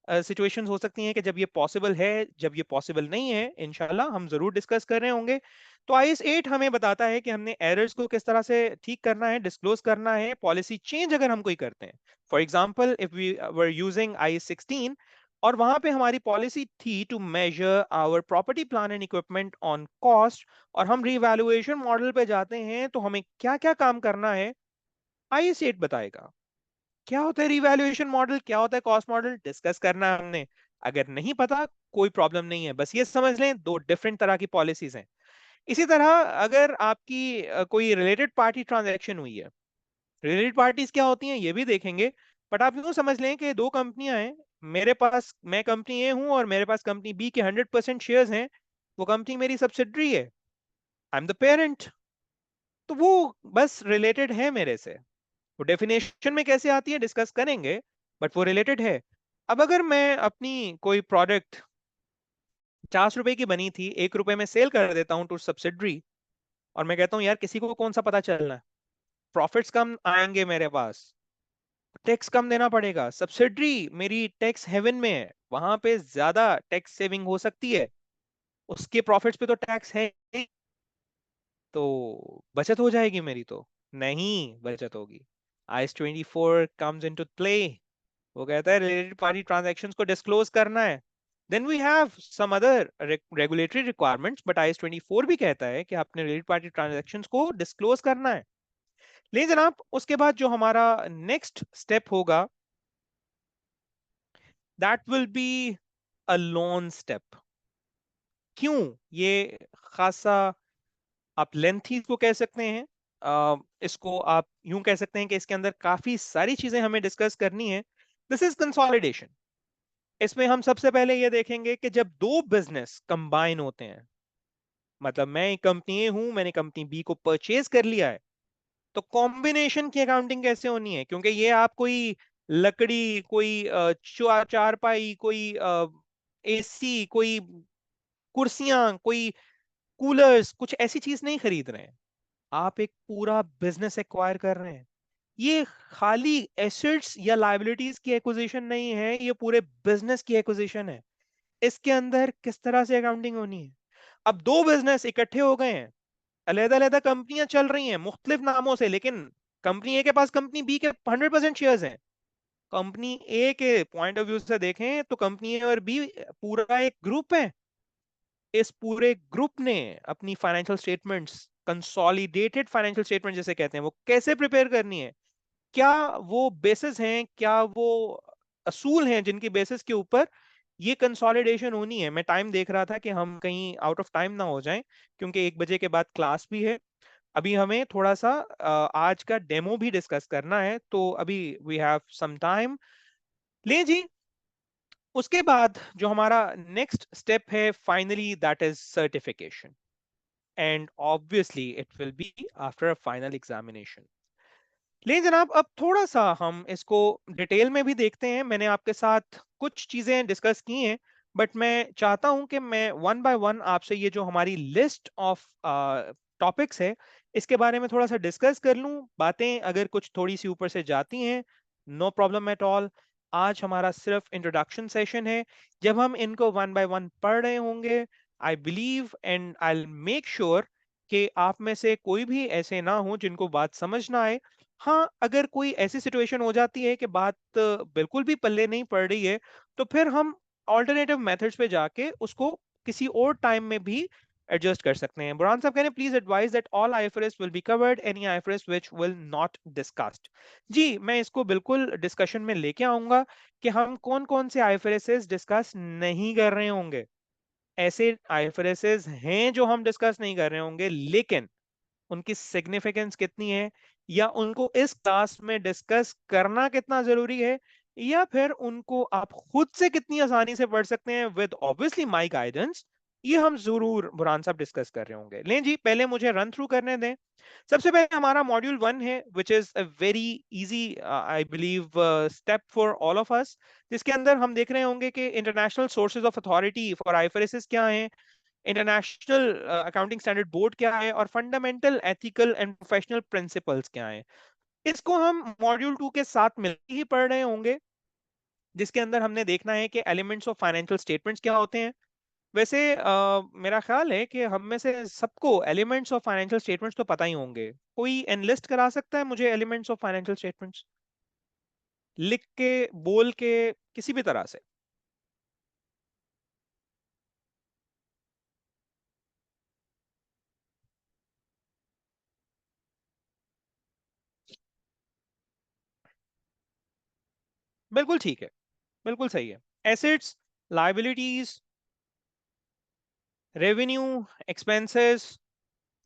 सिचुएशंस हो सकती हैं कि जब ये पॉसिबल है, जब ये पॉसिबल नहीं है, इंशाल्लाह हम जरूर डिस्कस कर रहे होंगे। तो IS 8 हमें बताता है कि हमने एरर्स को किस तरह से ठीक करना है, डिस्क्लोज करना है, पॉलिसी चेंज अगर हम कोई करते हैं, for example if we were using IS 16 और वहां पे हमारी पॉलिसी थी to measure our property plan and equipment on cost, और हम रीवैल्यूएशन मॉडल पे जाते हैं, तो हमें क्या क्या काम करना है, IS 8 बताएगा। क्या होता है रिवैल्यूएशन मॉडल, क्या होता है कॉस्ट मॉडल, डिस्कस करना है हमने। अगर नहीं पता कोई प्रॉब्लम नहीं है, बस ये समझ लें दो डिफरेंट तरह की पॉलिसीज हैं। इसी तरह अगर आपकी कोई रिलेटेड पार्टी ट्रांजैक्शन हुई है, रिलेटेड पार्टीज क्या होती हैं ये भी देखेंगे, बट आप यूं समझ लें कि दो कंपनियां हैं, मेरे पास, मैं कंपनी ए हूं और मेरे पास कंपनी बी के 100% शेयर्स हैं, वो कंपनी मेरी सब्सिडरी है, आई एम द पेरेंट, तो वो बस रिलेटेड है मेरे से। वो डेफिनेशन में कैसे आती है डिस्कस करेंगे, बट वो रिलेटेड है। अब अगर मैं अपनी कोई प्रोडक्ट 50 रुपए की बनी थी, 1 रुपए में सेल कर देता हूँ टू सब्सिडरी, और मैं कहता हूँ यार किसी को कौन सा पता चलना है, प्रॉफिट्स कम आएंगे मेरे पास, टैक्स कम देना पड़ेगा, सब्सिडरी मेरी टैक्स हेवन में है, वहां पे ज्यादा टैक्स सेविंग हो सकती है, उसके प्रॉफिट्स पे तो टैक्स है ही, तो बचत हो जाएगी मेरी, तो नहीं बचत होगी। IS 24 comes into play. वो कहता है रिलेटेड पार्टी ट्रांजैक्शंस को डिस्क्लोज करना है। Then we have some other regulatory requirements, but IS 24 भी कहता है कि आपने रिलेटेड पार्टी ट्रांजैक्शंस को डिस्क्लोज करना है। लेकिन जनाब उसके बाद जो हमारा नेक्स्ट स्टेप होगा, that will be a loan step. क्यों ये खासा, आप लेंथी को कह सकते हैं, इसको आप यूं कह सकते हैं कि इसके अंदर काफी सारी चीजें हमें डिस्कस करनी है। This is consolidation. इसमें हम सबसे पहले ये देखेंगे कि जब दो बिजनेस कंबाइन होते हैं, मतलब मैं एक कंपनी ए हूं, मैंने कंपनी बी को परचेज कर लिया है, तो कॉम्बिनेशन की अकाउंटिंग कैसे होनी है? क्योंकि ये आप कोई लकड़ी, कोई चारपाई, कोई एसी, कोई कुर्सियां, कोई कूलर्स, कुछ ऐसी चीज नहीं खरीद रहे हैं, आप एक पूरा बिजनेस एक्वायर कर रहे हैं। ये खाली एसेट्स या लायबिलिटीज की एक्विजिशन नहीं है, ये पूरे बिजनेस की एक्विजिशन है। इसके अंदर किस तरह से अकाउंटिंग होनी है? अब दो बिजनेस इकट्ठे हो गए हैं, अलग-अलग कंपनियां चल रही हैं मुख्तलिफ नामों से, लेकिन कंपनी ए के पास कंपनी बी के 100% शेयर्स हैं। कंपनी ए के पॉइंट ऑफ व्यू से देखें तो कंपनी ए और बी पूरा एक ग्रुप है। इस पूरे ग्रुप ने अपनी financial statements, consolidated financial statement जिसे कहते हैं, वो कैसे प्रिपेयर करनी है? क्या वो बेसिस हैं, क्या वो असूल हैं जिनकी बेसिस के ऊपर ये कंसोलिडेशन होनी है? मैं टाइम देख रहा था कि हम कहीं आउट ऑफ टाइम ना हो जाएं, क्योंकि 1 बजे के बाद क्लास भी है। अभी हमें थोड़ा सा आज का डेमो भी डिस्कस करना है, तो अभी वी हैव सम टाइम। ले जी, उसके बाद जो हमारा नेक्स्ट स्टेप है finally, that is certification, and obviously it will be after a final examination. लेकिन जनाब अब थोड़ा सा हम इसको डिटेल में भी देखते हैं। मैंने आपके साथ कुछ चीजें डिस्कस की हैं, बट मैं चाहता हूं कि मैं वन बाय वन आपसे ये जो हमारी लिस्ट ऑफ टॉपिक्स है, इसके बारे में थोड़ा सा डिस्कस कर लूं। बातें अगर कुछ थोड़ी सी ऊपर से जाती हैं, नो प्रॉब्लम एट ऑल। आज हमारा सिर्फ इंट्रोडक्शन सेशन है। जब हम इनको वन बाय वन पढ़ रहे होंगे, I believe and I make sure कि आप में से कोई भी ऐसे ना हो जिनको बात समझ ना आए। हाँ, अगर कोई ऐसी सिचुएशन हो जाती है कि बात बिल्कुल भी पल्ले नहीं पड़ रही है, तो फिर हम ऑल्टरनेटिव मेथड्स पे जाके उसको किसी और टाइम में भी एडजस्ट कर सकते हैं। बुरहान साहब कह रहे हैं please advise that all IFRS will be covered, any IFRS which will not discussed. जी, मैं इसको बिल्कुल डिस्कशन में लेके आऊंगा कि हम कौन कौन से आईएफआरएस डिस्कस नहीं कर रहे होंगे। ऐसे आईएफआरएस हैं जो हम डिस्कस नहीं कर रहे होंगे, लेकिन उनकी सिग्निफिकेंस कितनी है, या उनको इस क्लास में डिस्कस करना कितना जरूरी है, या फिर उनको आप खुद से कितनी आसानी से पढ़ सकते हैं विद ऑब्वियसली माय गाइडेंस, ये हम जरूर बुरहान साहब डिस्कस कर रहे होंगे। लें जी, पहले मुझे रन थ्रू करने दें। सबसे पहले हमारा मॉड्यूल 1 है, which is a very easy I believe step for all of us, जिसके अंदर हम देख रहे होंगे कि international sources of authority for IFRS क्या हैं, इंटरनेशनल अकाउंटिंग स्टैंडर्ड बोर्ड क्या है, और fundamental ethical and professional principles क्या हैं। इसको हम मॉड्यूल 2 के साथ मिलकर ही पढ़ रहे होंगे, जिसके अंदर हमने देखना है कि एलिमेंट्स ऑफ फाइनेंशियल स्टेटमेंट्स क्या होते हैं। वैसे मेरा ख्याल है कि हम में से सबको एलिमेंट्स ऑफ फाइनेंशियल स्टेटमेंट्स तो पता ही होंगे। कोई एनलिस्ट करा सकता है मुझे एलिमेंट्स ऑफ फाइनेंशियल स्टेटमेंट्स, लिख के, बोल के, किसी भी तरह से? बिल्कुल ठीक है, बिल्कुल सही है। Assets, liabilities, revenue, expenses.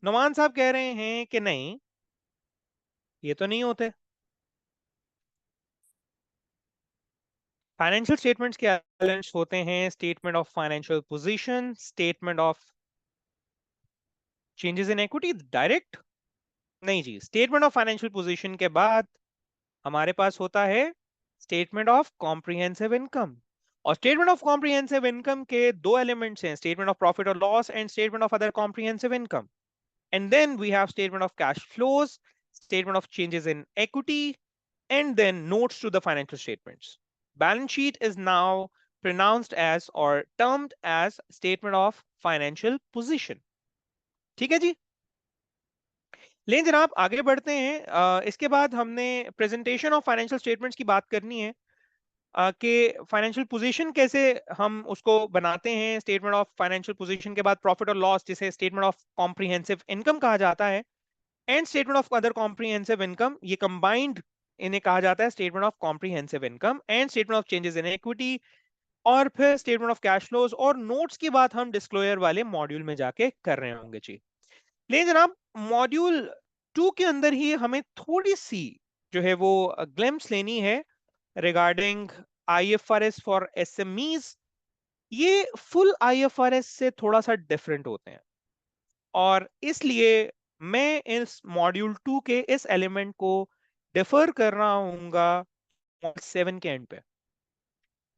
Numan साहब कह रहे हैं कि नहीं, ये तो नहीं होते। फाइनेंशियल स्टेटमेंट्स के एलिमेंट्स होते हैं statement of financial position, statement of changes in equity direct, नहीं जी, स्टेटमेंट ऑफ फाइनेंशियल पोजीशन के बाद हमारे पास होता है स्टेटमेंट ऑफ कॉम्प्रिहेंसिव इनकम। और स्टेटमेंट ऑफ कॉम्प्रिहेंसिव इनकम के दो एलिमेंट्स हैं, स्टेटमेंट ऑफ प्रॉफिट और loss and statement of other comprehensive income. And then we have statement of cash flows, statement of changes in equity, and then notes to the financial statements. Balance sheet is now pronounced as or termed as statement of financial position. ठीक है जी। लेकिन जनाब आगे बढ़ते हैं, इसके बाद हमने प्रेजेंटेशन ऑफ फाइनेंशियल स्टेटमेंट्स की बात करनी है, कि फाइनेंशियल पोजीशन कैसे हम उसको बनाते हैं। स्टेटमेंट ऑफ फाइनेंशियल पोजीशन के बाद प्रॉफिट और लॉस, जिसे स्टेटमेंट ऑफ कॉम्प्रिहेंसिव इनकम कहा जाता है, and statement of other comprehensive income, ये कंबाइंड इन्हें कहा जाता है statement of comprehensive income and statement of changes in equity. और फिर स्टेटमेंट ऑफ कैश फ्लोज और नोट्स की बात हम डिस्क्लोजर वाले मॉड्यूल में जाके कर रहे होंगे जी। लेकिन जनाब मॉड्यूल 2 के अंदर ही हमें थोड़ी सी जो है वो ग्लिम्स लेनी है रिगार्डिंग आईएफआरएस फॉर एसएमईज। ये फुल आईएफआरएस से थोड़ा सा डिफरेंट होते हैं, और इसलिए मैं इस मॉड्यूल 2 के इस एलिमेंट को डिफर कर रहा हूँगा मॉड्यूल 7 के एंड पे।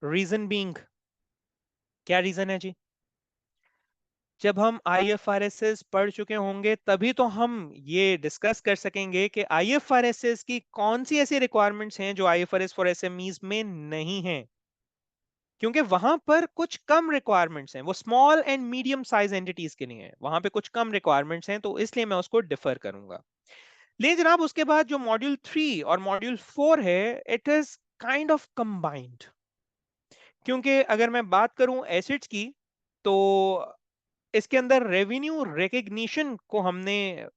रीजन बीइंग, क्या रीजन है जी? जब हम आईएफआरएस पढ़ चुके होंगे तभी तो हम ये डिस्कस कर सकेंगे कि आईएफआरएस की कौन सी ऐसी रिक्वायरमेंट्स हैं जो आईएफआरएस फॉर एसएमईज में नहीं हैं, क्योंकि वहां पर कुछ कम रिक्वायरमेंट्स हैं, वो small and medium size entities के लिए हैं, वहां पे कुछ कम रिक्वायरमेंट्स हैं, तो इसलिए मैं उसको डिफर करूंगा। लेकिन जनाब उसके बाद जो मॉड्यूल 3 और मॉड्यूल 4 है, it is kind of combined. क्योंकि अगर मैं बात करूं एसेट्स की, तो इसके अंदर रेवेन्यू रिकग्निशन को हमने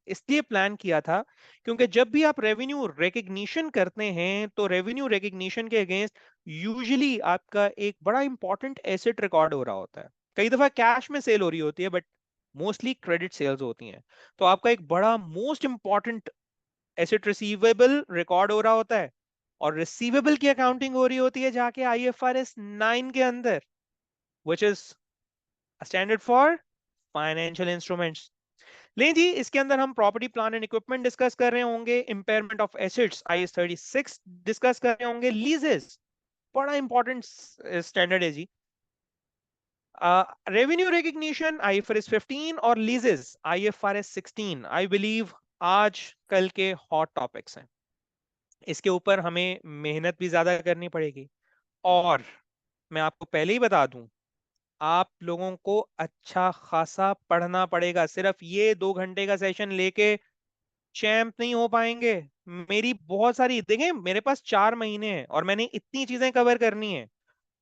इसलिए प्लान किया था क्योंकि जब भी आप रेवेन्यू रिकग्निशन करते हैं तो रेवेन्यू रिकग्निशन के अगेंस्ट यूजुअली आपका एक बड़ा इंपॉर्टेंट एसेट रिकॉर्ड हो रहा होता है। कई दफा कैश में सेल हो रही होती है, बट मोस्टली क्रेडिट सेल्स होती हैं। तो आपका एक बड़ा most important asset receivable record हो रहा होता है, और रिसीवेबल की अकाउंटिंग हो रही होती है जाके आईएफआरएस 9 के अंदर, which is standard for financial instruments. लेकिन जी इसके अंदर हम property plan and equipment discuss कर रहे होंगे, impairment of assets IS 36 discuss कर रहे होंगे, लीजेस बड़ा इंपॉर्टेंट स्टैंडर्ड है जी, रेवेन्यू रिकग्निशन आईएफआरएस 15 और लीजेस आईएफआरएस 16 आई बिलीव आज कल के हॉट टॉपिक्स हैं। इसके ऊपर हमें मेहनत भी ज्यादा करनी पड़ेगी, और मैं आपको पहले ही बता दूं, आप लोगों को अच्छा खासा पढ़ना पड़ेगा। सिर्फ ये 2 घंटे का सेशन लेके चैंप नहीं हो पाएंगे। मेरी बहुत सारी, देखें मेरे पास 4 महीने हैं और मैंने इतनी चीजें कवर करनी है,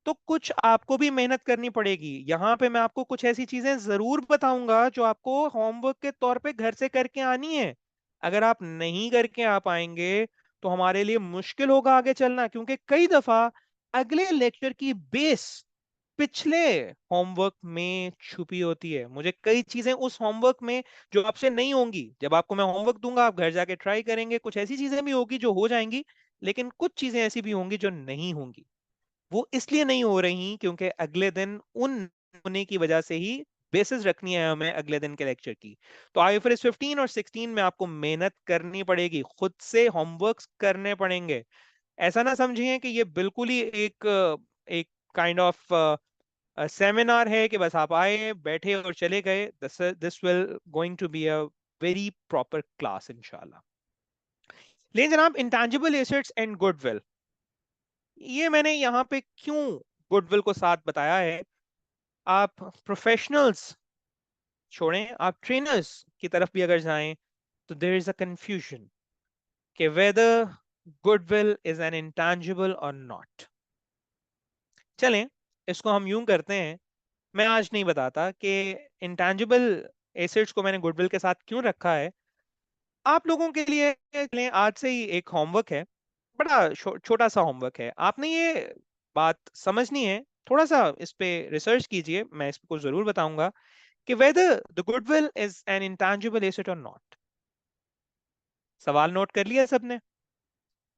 तो कुछ आपको भी मेहनत करनी पड़ेगी। यहाँ पे मैं आपको कुछ ऐसी चीजें जरूर बताऊंगा जो आपको होमवर्क के तौर पे घर से करके आनी है। अगर आप नहीं करके आ पाएंगे तो हमारे लिए मुश्किल होगा आगे चलना, क्योंकि कई दफा अगले लेक्चर की बेस पिछले होमवर्क में छुपी होती है। मुझे कई चीजें उस होमवर्क में जो आपसे नहीं होंगी, जब आपको मैं होमवर्क दूंगा आप घर जाके ट्राई करेंगे, कुछ ऐसी चीजें भी होगी जो हो जाएंगी, लेकिन कुछ चीजें ऐसी भी होंगी जो नहीं होंगी। वो इसलिए नहीं हो रही क्योंकि अगले दिन उन होने की वजह से ही बेसिस रखनी है हमें अगले दिन के लेक्चर की। तो आईएफआरएस 15 और 16 में आपको मेहनत करनी पड़ेगी, खुद से होमवर्क करने पड़ेंगे। ऐसा ना समझिए कि ये बिल्कुल ही एक एक काइंड ऑफ सेमिनार है कि बस आप आए बैठे और चले गए। This will going to be a very proper class इंशाल्लाह। लेकिन जनाब इंटेंजिबल एसेट्स एंड गुडविल, ये मैंने यहाँ पे क्यों गुडविल को साथ बताया है, आप प्रोफेशनल्स छोड़ें, आप ट्रेनर्स की तरफ भी अगर जाएं तो देयर इज अ कंफ्यूजन कि whether goodwill is an intangible और नॉट। चलें इसको हम यूं करते हैं, मैं आज नहीं बताता कि इंटेंजिबल एसेट्स को मैंने गुडविल के साथ क्यों रखा है। आप लोगों के लिए चलें आज से ही एक होमवर्क है, बड़ा छोटा सा होमवर्क है, आपने ये बात समझनी है। थोड़ा सा इस पे रिसर्च कीजिए, मैं इसको जरूर बताऊंगा कि whether the goodwill is an intangible asset or not। सवाल नोट कर लिया सबने?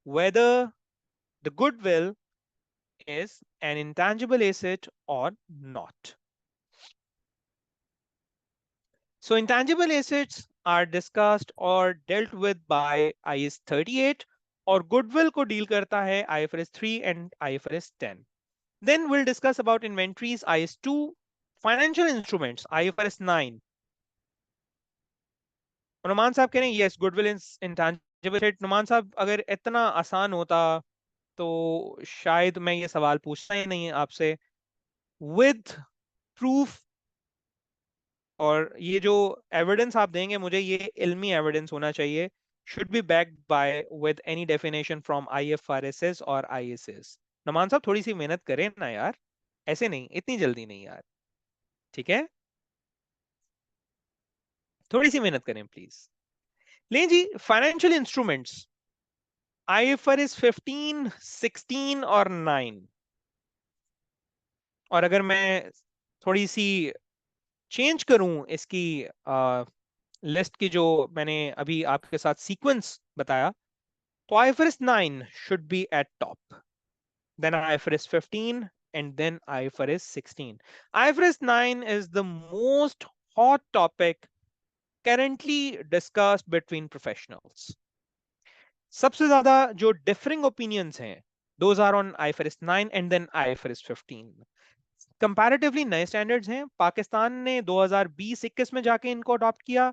whether the goodwill is an intangible asset or not. So intangible assets are discussed or dealt with by IAS 38 और goodwill को deal करता है IFRS 3 and IFRS 10. Then we'll discuss about inventories IAS 2, financial instruments IFRS 9. Numan साहब कह रहे हैं yes goodwill is intangible asset. नुमान साहब अगर इतना आसान होता तो शायद मैं ये सवाल पूछता ही नहीं आपसे. With proof और ये जो एविडेंस आप देंगे मुझे ये इल्मी एविडेंस होना चाहिए. Should be backed by with any definition from IFRSs और आईएसएस. नमान साहब थोड़ी सी मेहनत करें ना यार, ऐसे नहीं, इतनी जल्दी नहीं यार, ठीक है, थोड़ी सी मेहनत करें प्लीज. लें जी, फाइनेंशियल इंस्ट्रूमेंट्स आईएफआरएस 15, 16 और 9. और अगर मैं थोड़ी सी चेंज करूं इसकी लिस्ट की जो मैंने अभी आपके साथ सीक्वेंस बताया, तो IFRS 9 should be at top, then IFRS 15, and then IFRS 16. IFRS 9 is the most hot topic currently discussed between professionals. सबसे ज्यादा जो differing opinions हैं, those are on IFRS 9 and then IFRS 15. Comparatively नए standards हैं. पाकिस्तान ने 2020-21 में जाके इनको अडॉप्ट किया.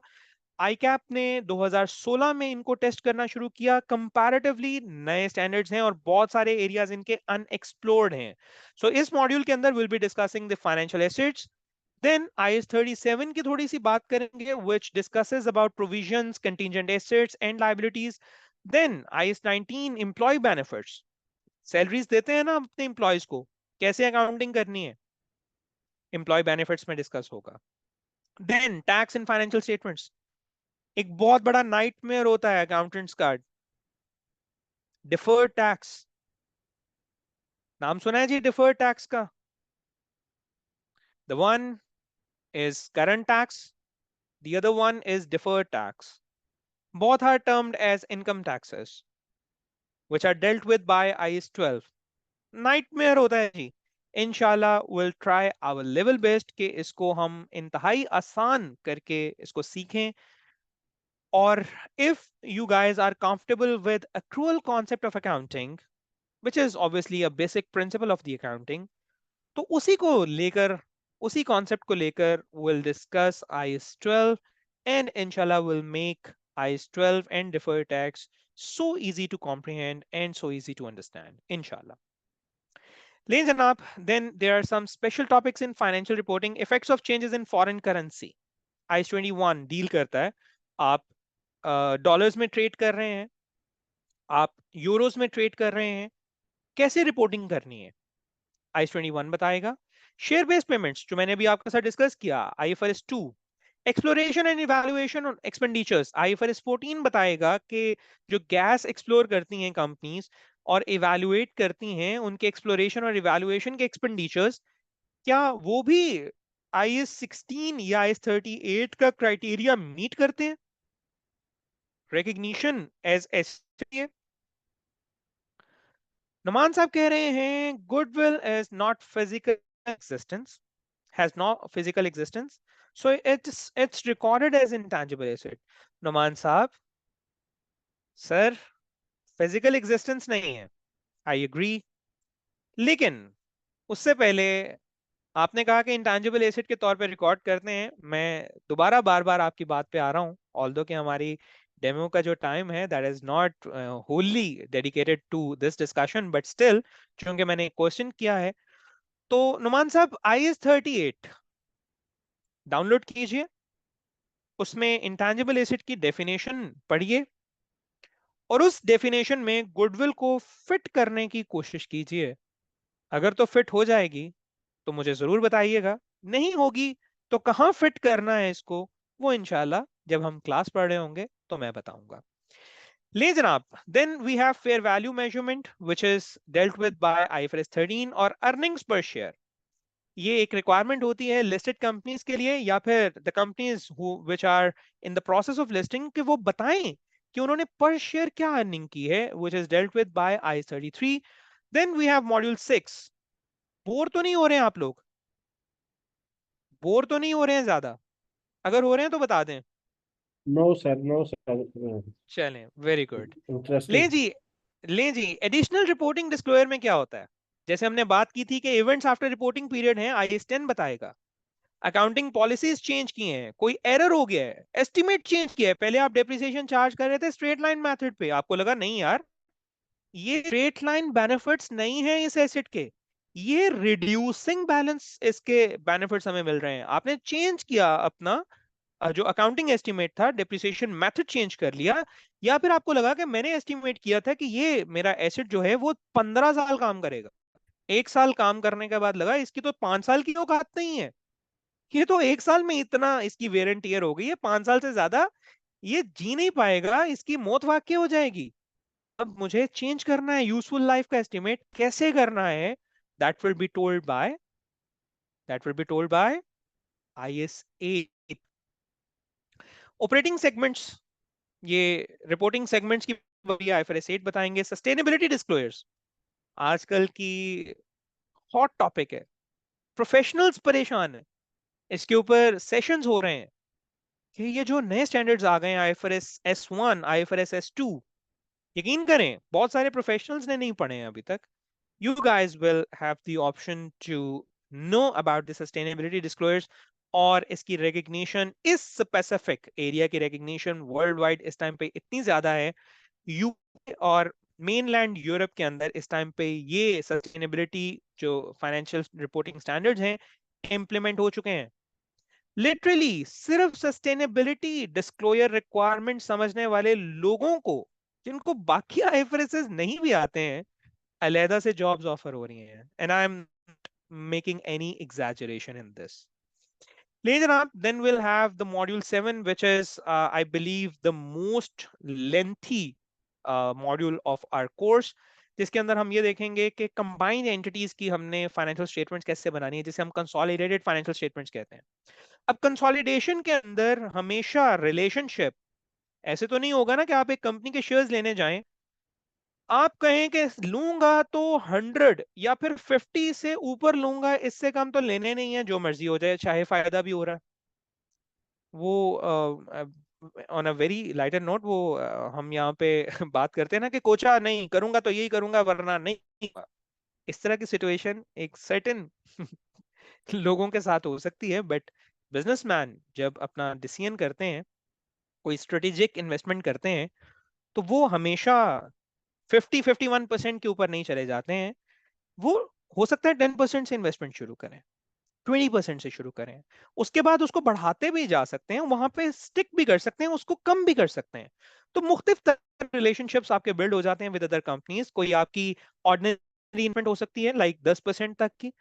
आईकैप ने 2016 में इनको टेस्ट करना शुरू किया. कंपैरेटिवली नए स्टैंडर्ड्स हैं और बहुत सारे एरियाज इनके अनएक्सप्लोर्ड हैं. सो इस मॉड्यूल के अंदर will be discussing the financial assets. Then IS 37 की थोड़ी सी बात करेंगे which discusses about provisions, contingent assets and liabilities. Then IS 19 employee benefits, salaries देते हैं ना अपने एम्प्लॉयज को, कैसे अकाउंटिंग करनी है, एम्प्लॉय बेनिफिट्स में डिस्कस होगा. Then tax and financial statements, एक बहुत बड़ा नाइटमेयर होता है अकाउंटेंट्स का, डिफर्ड टैक्स. नाम सुना है जी डिफर्ड टैक्स का? The one is current tax, the other one is deferred tax. both are termed as income taxes which are dealt with by IAS 12. Nightmare होता है जी. इंशाल्लाह will try our level best कि इसको हम इंतहाई आसान करके इसको सीखें. और if you guys are comfortable with accrual concept of accounting, which is obviously a basic principle of the accounting, तो उसी को लेकर, उसी कॉन्सेप्ट को लेकर we'll discuss IAS 12 and inshallah will make IAS 12 and deferred tax so easy to comprehend and so easy to understand inshallah. लेकिन जनाब, then there are some special topics in financial reporting. Effects of changes in foreign currency IAS 21 deal करता है. आप dollars में trade कर रहे हैं, आप यूरोस में ट्रेड कर रहे हैं, कैसे रिपोर्टिंग करनी है IAS 21 बताएगा. शेयर बेस्ड पेमेंट्स जो मैंने अभी आपके साथ डिस्कस किया IFRS 2. Exploration and evaluation on expenditures IFRS 14 बताएगा कि जो गैस एक्सप्लोर करती हैं कंपनीज और इवैल्यूएट करती हैं, उनके एक्सप्लोरेशन और इवैल्यूएशन के एक्सपेंडिचर्स क्या वो भी IAS 16 या IAS 38 का क्राइटेरिया मीट करते हैं. Recognition as S. नुमान साहब कह रहे हैं goodwill is not physical existence, has no physical existence, so it's recorded as intangible asset. नुमान साहब, सर फिजिकल एग्जिस्टेंस नहीं है, आई एग्री, लेकिन उससे पहले आपने कहा कि इंटेंजिबल एसेट के तौर पे रिकॉर्ड करते हैं. मैं दोबारा बार बार आपकी बात पे आ रहा हूं, ऑल्दो कि हमारी डेमो का जो टाइम है that is not wholly dedicated to this discussion, but still चूंकि मैंने क्वेश्चन किया है, तो नुमान साहब IAS 38 डाउनलोड कीजिए, उसमें इंटेंजिबल एसेट की डेफिनेशन पढ़िए और उस डेफिनेशन में गुडविल को फिट करने की कोशिश कीजिए. अगर तो फिट हो जाएगी तो मुझे जरूर बताइएगा, नहीं होगी तो कहां फिट करना है इसको, वो इंशाल्लाह जब हम क्लास पढ़ रहे होंगे तो मैं बताऊंगा. ले जनाब, then we have fair value measurement which is dealt with by IFRS 13 और अर्निंग्स पर शेयर. ये एक रिक्वायरमेंट होती है लिस्टेड कंपनीज के लिए या फिर the companies which are in the process of listing कि वो बताएं कि उन्होंने पर शेयर क्या अर्निंग की है, which is dealt with by IAS 33. Then we have module 6। Bore तो नहीं हो रहे हैं आप लोग? बोर तो नहीं हो रहे हैं ज्यादा? अगर हो रहे हैं तो बता दें। नो सर, नो सर, चलें, वेरी गुड। ले इंटरेस्टिंग। जी, ले जी, एडिशनल रिपोर्टिंग डिस्क्लोजर में क्या होता है? जैसे हमने बात की थी कि इवेंट्स आफ्टर रिपोर्टिंग पीरियड है, आईएस 10 बताएगा। अकाउंटिंग पॉलिसीज चेंज किए हैं, कोई एरर हो गया है, एस्टिमेट चेंज किया है। पहले आप डेप्रिसिएशन चार्ज कर रहे थे स्ट्रेट लाइन मेथड पे, आपको लगा नहीं यार ये स्ट्रेट लाइन बेनिफिट्स नहीं है इस एसेट के, ये रिड्यूसिंग बैलेंस इसके बेनिफिट्स हमें मिल रहे हैं। आपने चेंज किया अपना जो अकाउंटिंग एस्टिमेट था, डेप्रिसिएशन मेथड चेंज कर लिया। या फिर आपको लगा कि मैंने एस्टिमेट किया था कि ये मेरा एसेट जो है वो 15 साल काम करेगा, 1 साल काम करने के बाद लगा इसकी तो 5 साल की औकात नहीं है, ये तो 1 साल में इतना इसकी वेर एंड टियर हो गई है, 5 साल से ज्यादा ये जी नहीं पाएगा, इसकी मौत वाकई हो जाएगी। अब मुझे चेंज करना है यूजफुल लाइफ का एस्टिमेट, कैसे करना है? That will be told by that will be told by IS 8। Operating segments, ये रिपोर्टिंग सेगमेंट्स की वही आईएफआरएस 8 बताएंगे। सस्टेनेबिलिटी डिस्क्लोजर्स आजकल की हॉट टॉपिक है, प्रोफेशनल्स परेशान है, इसके ऊपर सेशंस हो रहे हैं कि ये जो नए स्टैंडर्ड्स आ गए हैं, आईएफआरएस S1, आईएफआरएस S2, यकीन करें बहुत सारे प्रोफेशनल्स ने नहीं पढ़े हैं अभी तक। You guys will have the option to know about the sustainability disclosures, और इसकी recognition इस specific area की recognition वर्ल्ड वाइड इस टाइम पे इतनी ज्यादा है। यूके और मेनलैंड यूरोप के अंदर इस टाइम पे ये सस्टेनेबिलिटी जो फाइनेंशियल रिपोर्टिंग स्टैंडर्ड्स हैं इंप्लीमेंट हो चुके हैं। लिटरली सिर्फ सस्टेनेबिलिटी डिस्क्लोजर रिक्वायरमेंट समझने वाले लोगों को, जिनको बाकी आईएफआरएस नहीं भी आते हैं, अलहदा से जॉब्स ऑफर हो रही हैं। And I am making any exaggeration in this. ले जनाब, then we'll have the module 7, which is I believe the most lengthy module of our course, जिसके अंदर हम ये देखेंगे कि कंबाइंड एंटिटीज की हमने फाइनेंशियल स्टेटमेंट्स कैसे बनानी है, जिसे हम कंसोलिडेटेड फाइनेंशियल स्टेटमेंट्स कहते हैं। अब कंसोलिडेशन के अंदर हमेशा रिलेशनशिप, ऐसे तो नहीं होगा ना कि आप एक कंपनी के शेयर्स लेने जाएं, आप कहें कि लूंगा तो 100 या फिर 50 से ऊपर लूंगा, इससे कम तो लेने नहीं है, जो मर्जी हो जाए, चाहे फायदा भी हो रहा है। वो on a very lighter note, वो हम यहाँ पे बात करते हैं ना कि कोचा नहीं करूंगा तो यही करूंगा वरना नहीं। इस तरह की सिचुएशन एक सर्टेन लोगों के साथ हो सकती है, बट बिजनेसमैन जब अपना डिसीजन करते हैं, कोई स्ट्रेटेजिक इन्वेस्टमेंट करते हैं, तो वो हमेशा 50-51% के ऊपर नहीं चले जाते हैं। वो हो सकता है 10% से इन्वेस्टमेंट शुरू करें, 20% से शुरू करें, उसके बाद उसको बढ़ाते भी जा सकते हैं, वहां पे स्टिक भी कर सकते हैं, उसको कम भी कर सकते हैं। तो मुख्तलिफ रिलेशनशिप्स आपके बिल्ड हो जाते हैं विद अदर कंपनीज। कोई आपकी ऑर्डिनरी इन्वेस्टमेंट हो सकती है लाइक 10% तक की,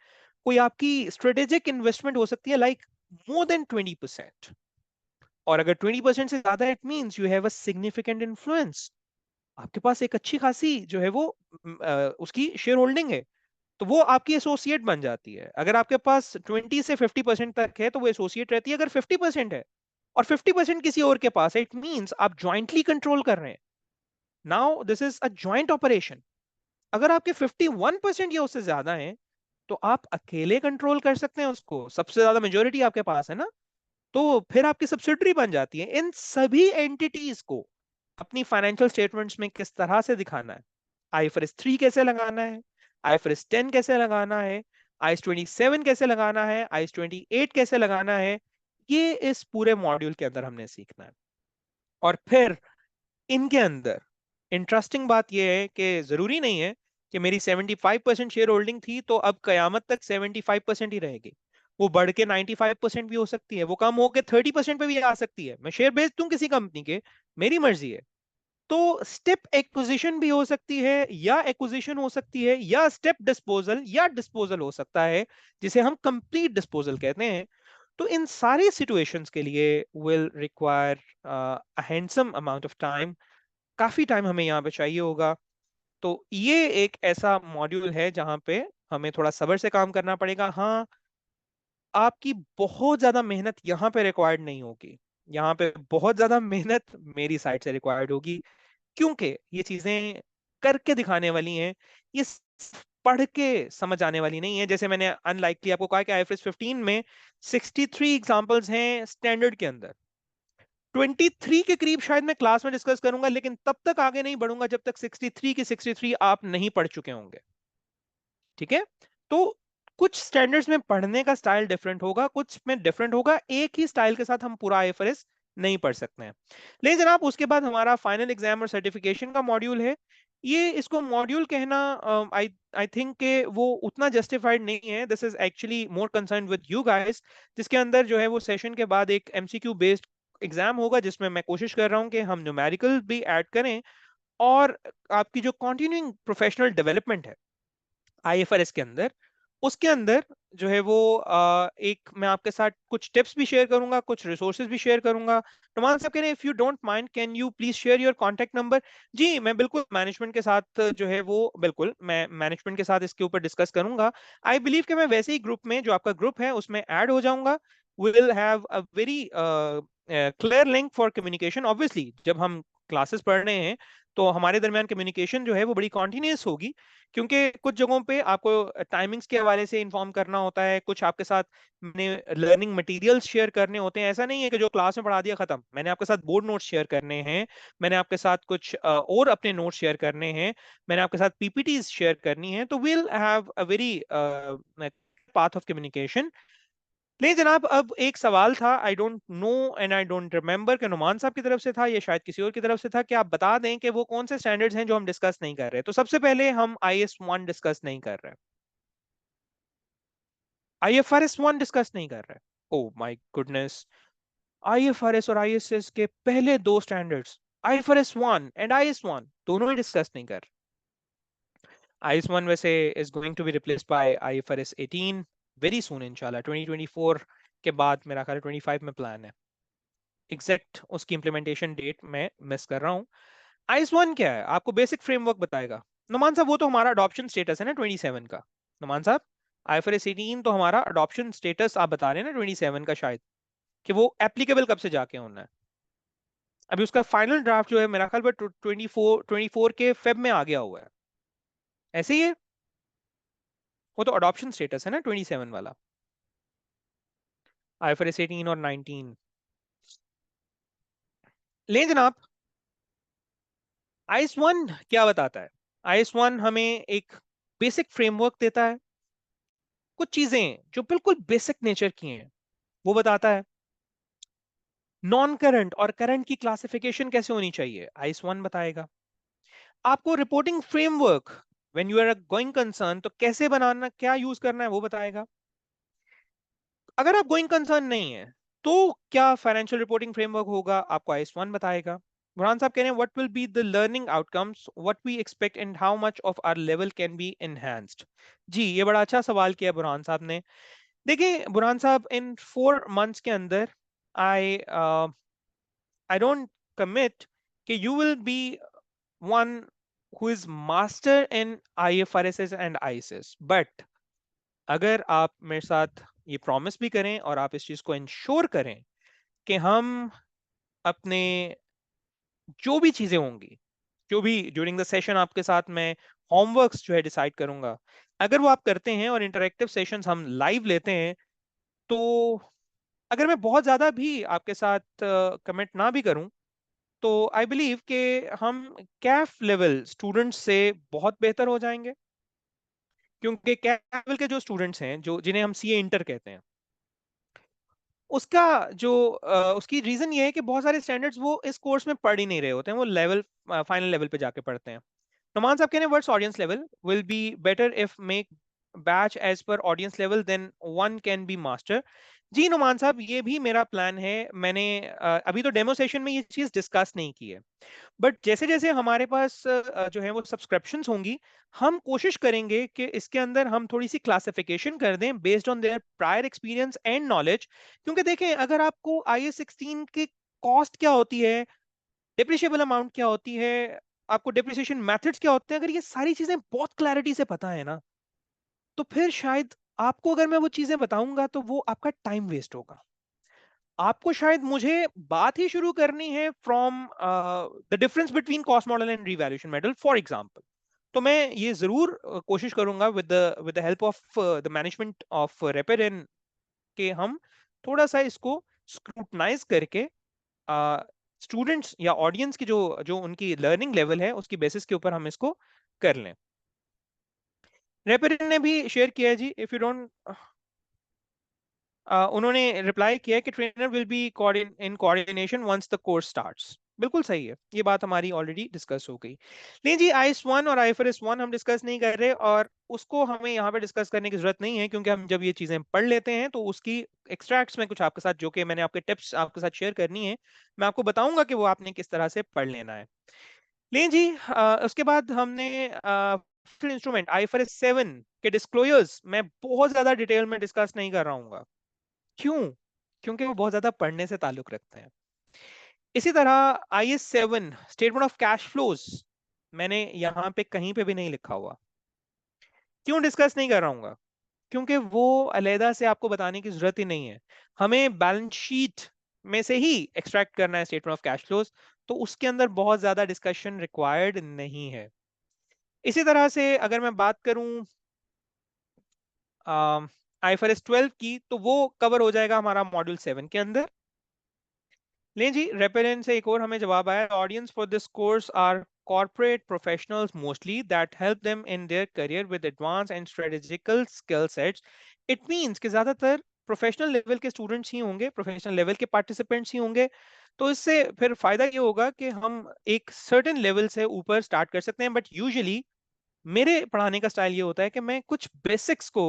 कोई आपकी स्ट्रेटेजिक इन्वेस्टमेंट हो सकती है लाइक मोर देन 20%। और अगर 20% से ज्यादा, it means you have a significant influence, आपके पास एक अच्छी खासी जो है वो उसकी शेयर होल्डिंग है, तो वो आपकी एसोसिएट बन जाती है। अगर आपके पास 20 से 50% तक है तो वो एसोसिएट रहती है। अगर 50% है और 50% किसी और के पास है, इट मींस आप ज्वाइंटली कंट्रोल कर रहे हैं। Now this is a joint operation. अगर आपके 51% या उससे ज्यादा है, तो आप अकेले कंट्रोल कर सकते हैं उसको, सबसे ज्यादा मेजोरिटी आपके पास है ना, तो फिर आपकी सब्सिडरी बन जाती है। इन सभी एंटिटीज को अपनी फाइनेंशियल स्टेटमेंट्स में किस तरह से दिखाना है, आईएफआरएस 3 कैसे लगाना है, आईएफआरएस 10 कैसे लगाना है, आईएस 27 कैसे लगाना है, आईएस 28 कैसे लगाना है, ये इस पूरे मॉड्यूल के अंदर हमने सीखना है। और फिर इनके अंदर इंटरेस्टिंग बात यह है कि जरूरी नहीं है कि मेरी 75% शेयर होल्डिंग थी तो अब कयामत तक 75% ही रहेगी। वो बढ़ के 95% भी हो सकती है, वो कम होके 30% पे भी आ सकती है। मैं शेयर बेच दूं किसी कंपनी के, मेरी मर्जी है। तो स्टेप एक्विजिशन भी हो सकती है, या एक्विजिशन हो सकती है, या स्टेप डिस्पोजल या डिस्पोजल हो सकता है, जिसे हम कंप्लीट डिस्पोजल कहते हैं। तो इन सारी सिचुएशंस के लिए will require a handsome amount of time, काफी टाइम हमें यहाँ पे चाहिए होगा। तो ये एक ऐसा मॉड्यूल है जहां पे हमें थोड़ा सब्र से काम करना पड़ेगा। हाँ, आपकी बहुत ज्यादा मेहनत यहाँ पे रिक्वायर्ड नहीं होगी, यहाँ पे बहुत ज्यादा मेहनत मेरी साइड से रिक्वायर्ड होगी, क्योंकि ये चीजें करके दिखाने वाली हैं। ये पढ़ के समझ आने वाली नहीं है। जैसे मैंने अनलाइकली आपको कहा कि आईएफआरएस 15 में 63 एग्जांपल्स हैं स्टैंडर्ड के अंदर, 23 के करीब शायद मैं क्लास में डिस्कस करूंगा, लेकिन तब तक आगे नहीं बढ़ूंगा जब तक 63 की 63 आप नहीं पढ़ चुके होंगे। ठीक है, तो कुछ स्टैंडर्ड्स में पढ़ने का स्टाइल डिफरेंट होगा, कुछ में डिफरेंट होगा, एक ही स्टाइल के साथ हम पूरा आईएफआरएस नहीं पढ़ सकते हैं। लेकिन जनाब उसके बाद हमारा फाइनल एग्जाम और सर्टिफिकेशन का मॉड्यूल है। ये इसको मॉड्यूल कहना आई आई थिंक के वो उतना जस्टिफाइड नहीं है। This is actually more concern with you guys, जिसके अंदर जो है वो सेशन के बाद एक एमसीक्यू बेस्ड एग्जाम होगा, जिसमें मैं कोशिश कर रहा हूँ कि हम न्यूमेरिकल भी ऐड करें, और आपकी जो कंटिन्यूइंग प्रोफेशनल डेवलपमेंट है आईएफआरएस के अंदर, उसके अंदर जो है वो एक मैं आपके साथ कुछ टिप्स भी शेयर करूंगा, कुछ रिसोर्सेज भी शेयर करूंगा। नुमान साहब कह रहे हैं if you don't mind can you please share your contact number. जी मैं बिल्कुल मैनेजमेंट के साथ जो है वो बिल्कुल मैं मैनेजमेंट के साथ इसके ऊपर डिस्कस करूंगा। आई बिलीव कि मैं वैसे ही ग्रुप में जो आपका ग्रुप है उसमें ऐड हो जाऊंगा। We will have a very clear link for communication. Obviously जब हम क्लासेस पढ़ रहे हैं तो हमारे दरमियान कम्युनिकेशन जो है वो बड़ी कॉन्टिन्यूस होगी, क्योंकि कुछ जगहों पे आपको टाइमिंग्स के हवाले से इन्फॉर्म करना होता है, कुछ आपके साथ मैंने लर्निंग मटेरियल्स शेयर करने होते हैं। ऐसा नहीं है कि जो क्लास में पढ़ा दिया खत्म, मैंने आपके साथ बोर्ड नोट्स शेयर करने हैं, मैंने आपके साथ कुछ और अपने नोट्स शेयर करने हैं, मैंने आपके साथ पीपीटीज शेयर करनी है। तो will have a very path of communication. नहीं जनाब, अब एक सवाल था, I don't know and I don't remember कि नुमान साहब की तरफ से था या शायद किसी और की तरफ से था, कि आप बता दें कि वो कौन से स्टैंडर्ड्स हैं जो हम डिस्कस नहीं कर रहे। तो सबसे पहले हम IS-1 डिस्कस नहीं कर रहे, IFRS-1 डिस्कस नहीं कर रहे। ओ माय गुडनेस, IFRS और ISS के पहले दो स्टैंडर्ड्स, IFRS-1 एंड IS-1 दोनों ही डिस्कस नहीं कर। IS-1 वैसे is going to be replaced by IFRS 18 very soon इंशाल्लाह। 2024 के बाद मेरा ख्याल 25 में प्लान है। एग्जैक्ट उसकी इंप्लीमेंटेशन डेट मैं मिस कर रहा हूँ। IS-1 क्या है, आपको बेसिक फ्रेमवर्क बताएगा। नुमान साहब वो तो हमारा अडॉप्शन स्टेटस है ना 27 का। नुमान साहब IFRS 18 तो हमारा अडॉप्शन स्टेटस आप बता रहे हैं ना 27 का, शायद कि वो एप्लीकेबल कब से जाके होना है। अभी उसका फाइनल ड्राफ्ट जो है मेरा ख्याल में 24 के फेब में आ गया हुआ है, ऐसे ही है। वो तो अडॉप्शन स्टेटस है ना 27 वाला, IFRS 18 और 19। ले जनाब, IS-1 क्या बताता है? IS-1 हमें एक बेसिक फ्रेमवर्क देता है, कुछ चीजें जो बिल्कुल बेसिक नेचर की हैं वो बताता है। नॉन करंट और करंट की क्लासिफिकेशन कैसे होनी चाहिए, IS-1 बताएगा। आपको reporting framework when you are going concern तो कैसे बनाना, क्या यूज करना है, वो बताएगा। अगर आप गोइंग कंसर्न नहीं है तो क्या फाइनेंशियल रिपोर्टिंग फ्रेमवर्क होगा, आपको IS-1 बताएगा। बुरहान साहब कह रहे हैं what will be the learning outcomes, what we expect and how much of our level can be enhanced. जी ये बड़ा अच्छा सवाल किया बुरहान साहब ने। देखिए बुरहान साहब, इन 4 मंथ्स के अंदर आई आई डोंट कमिट कि you will be one who is master in IFRS and ISS, but अगर आप मेरे साथ ये प्रॉमिस भी करें और आप इस चीज को इंश्योर करें कि हम अपने जो भी चीजें होंगी, जो भी ड्यूरिंग द सेशन आपके साथ मैं होमवर्क्स जो है डिसाइड करूंगा, अगर वो आप करते हैं और इंटरेक्टिव सेशंस हम लाइव लेते हैं, तो अगर मैं बहुत ज्यादा भी आपके साथ कमिट ना भी करूं, तो आई बिलीव कि हम कैफ लेवल स्टूडेंट्स से बहुत बेहतर हो जाएंगे। क्योंकि कैफ लेवल के जो स्टूडेंट्स हैं, जो जिन्हें हम CA इंटर कहते हैं, उसका जो उसकी रीजन ये है कि बहुत सारे स्टैंडर्ड्स वो इस कोर्स में पढ़ ही नहीं रहे होते हैं, वो लेवल फाइनल लेवल पे जाके पढ़ते हैं। नुमान साहब कह रहे हैं words audience level will be better if make batch as per audience level then one can be master. जी नुमान साहब, ये भी मेरा प्लान है। मैंने अभी तो डेमो सेशन में ये चीज डिस्कस नहीं की है, बट जैसे जैसे हमारे पास जो है वो सब्सक्रिप्शंस होंगी, हम कोशिश करेंगे कि इसके अंदर हम थोड़ी सी क्लासिफिकेशन कर दें based on their prior experience and knowledge. क्योंकि देखें, अगर आपको IS-16 की कॉस्ट क्या होती है, डिप्रिशिएबल अमाउंट क्या होती है, आपको डिप्रिसिएशन मेथड्स क्या होते हैं, अगर ये सारी चीजें बहुत क्लैरिटी से पता है ना, तो फिर शायद आपको अगर मैं वो चीजें बताऊंगा तो वो आपका टाइम वेस्ट होगा। आपको शायद मुझे बात ही शुरू करनी है from the difference between cost model and revaluation model for example. तो मैं ये जरूर कोशिश करूंगा with the help of the management of रेपेरेन कि हम थोड़ा सा इसको स्क्रूटनाइज करके स्टूडेंट्स या ऑडियंस की जो जो उनकी लर्निंग लेवल है उसकी बेसिस के ऊपर हम इसको कर लें। रेपेरेन ने भी शेयर किया है जी, इफ यू डोंट उन्होंने रिप्लाई किया है कि trainer will be in coordination once the course starts. बिल्कुल सही है, ये बात हमारी ऑलरेडी डिस्कस हो गई। नहीं जी, IS 1 और IFRS 1 हम डिस्कस नहीं कर रहे, और उसको हमें यहाँ पे डिस्कस करने की जरूरत नहीं है, क्योंकि हम जब ये चीजें पढ़ लेते हैं तो उसकी एक्सट्रैक्ट्स में कुछ आपके साथ, जो कि मैंने आपके टिप्स आपके साथ शेयर करनी है, मैं आपको बताऊंगा कि वो आपने किस तरह से पढ़ लेना है। लेकिन जी उसके बाद हमने इंस्ट्रूमेंट IFRS 7 के डिस्क्लोजर्स मैं बहुत ज्यादा डिटेल में डिस्कस नहीं कर रहा हूँ। क्यों? क्योंकि वो बहुत ज्यादा पढ़ने से ताल्लुक रखते हैं। इसी तरह IS 7 statement of cash flows मैंने यहाँ पे कहीं पे भी नहीं लिखा हुआ। क्यों डिस्कस नहीं कर रहा हूँ? क्योंकि वो अलहदा से आपको बताने की जरूरत ही नहीं है। हमें बैलेंस शीट में से ही एक्सट्रैक्ट करना है स्टेटमेंट ऑफ कैश फ्लोज, तो उसके अंदर बहुत ज्यादा डिस्कशन रिक्वायर्ड नहीं है। इसी तरह से अगर मैं बात करूं IFRS 12 की, तो वो कवर हो जाएगा हमारा मॉड्यूल 7 के अंदर। लें जी, रेपेरेंट से एक और हमें जवाब आया, audience for this course are corporate professionals mostly that help them in their career with advanced and strategical skill sets। it means कि ज्यादातर प्रोफेशनल लेवल के स्टूडेंट्स ही होंगे, प्रोफेशनल लेवल के पार्टिसिपेंट्स ही होंगे। तो इससे फिर फायदा ये होगा कि हम एक सर्टेन लेवल से ऊपर स्टार्ट कर सकते हैं, बट यूजुअली मेरे पढ़ाने का स्टाइल ये होता है कि मैं कुछ बेसिक्स को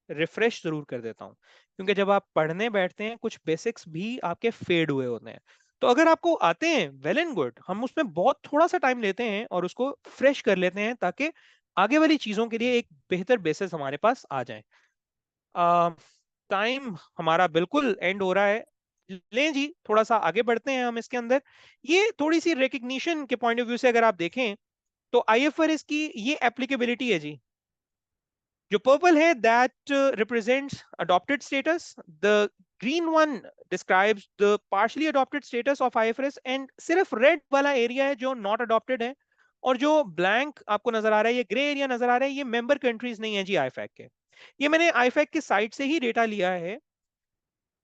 रिफ्रेश जरूर कर देता हूँ, क्योंकि जब आप पढ़ने बैठते हैं कुछ बेसिक्स भी आपके फेड हुए होते हैं। तो अगर आपको आते हैं, वेल एंड गुड, हम उसमें बहुत थोड़ा सा टाइम लेते हैं और उसको फ्रेश कर लेते हैं, ताकि आगे वाली चीजों के लिए एक बेहतर बेसिस हमारे पास आ जाए। टाइम हमारा बिल्कुल एंड हो रहा है। लें जी, थोड़ा सा आगे बढ़ते हैं हम इसके अंदर। ये थोड़ी सी रिकग्निशन के पॉइंट ऑफ व्यू से अगर आप देखें, तो IFRS की ये एप्लीकेबिलिटी है जी। जो पर्पल है that represents adopted status, the green one describes the partially adopted status of IFRS, and सिर्फ रेड वाला एरिया है जो नॉट अडॉप्टेड है, और जो ब्लैंक आपको नजर आ रहा है, ये ग्रे एरिया नजर आ रहा है, ये मेंबर कंट्रीज नहीं है जी IFAC के। ये मैंने IFAC के साइट से ही डेटा लिया है।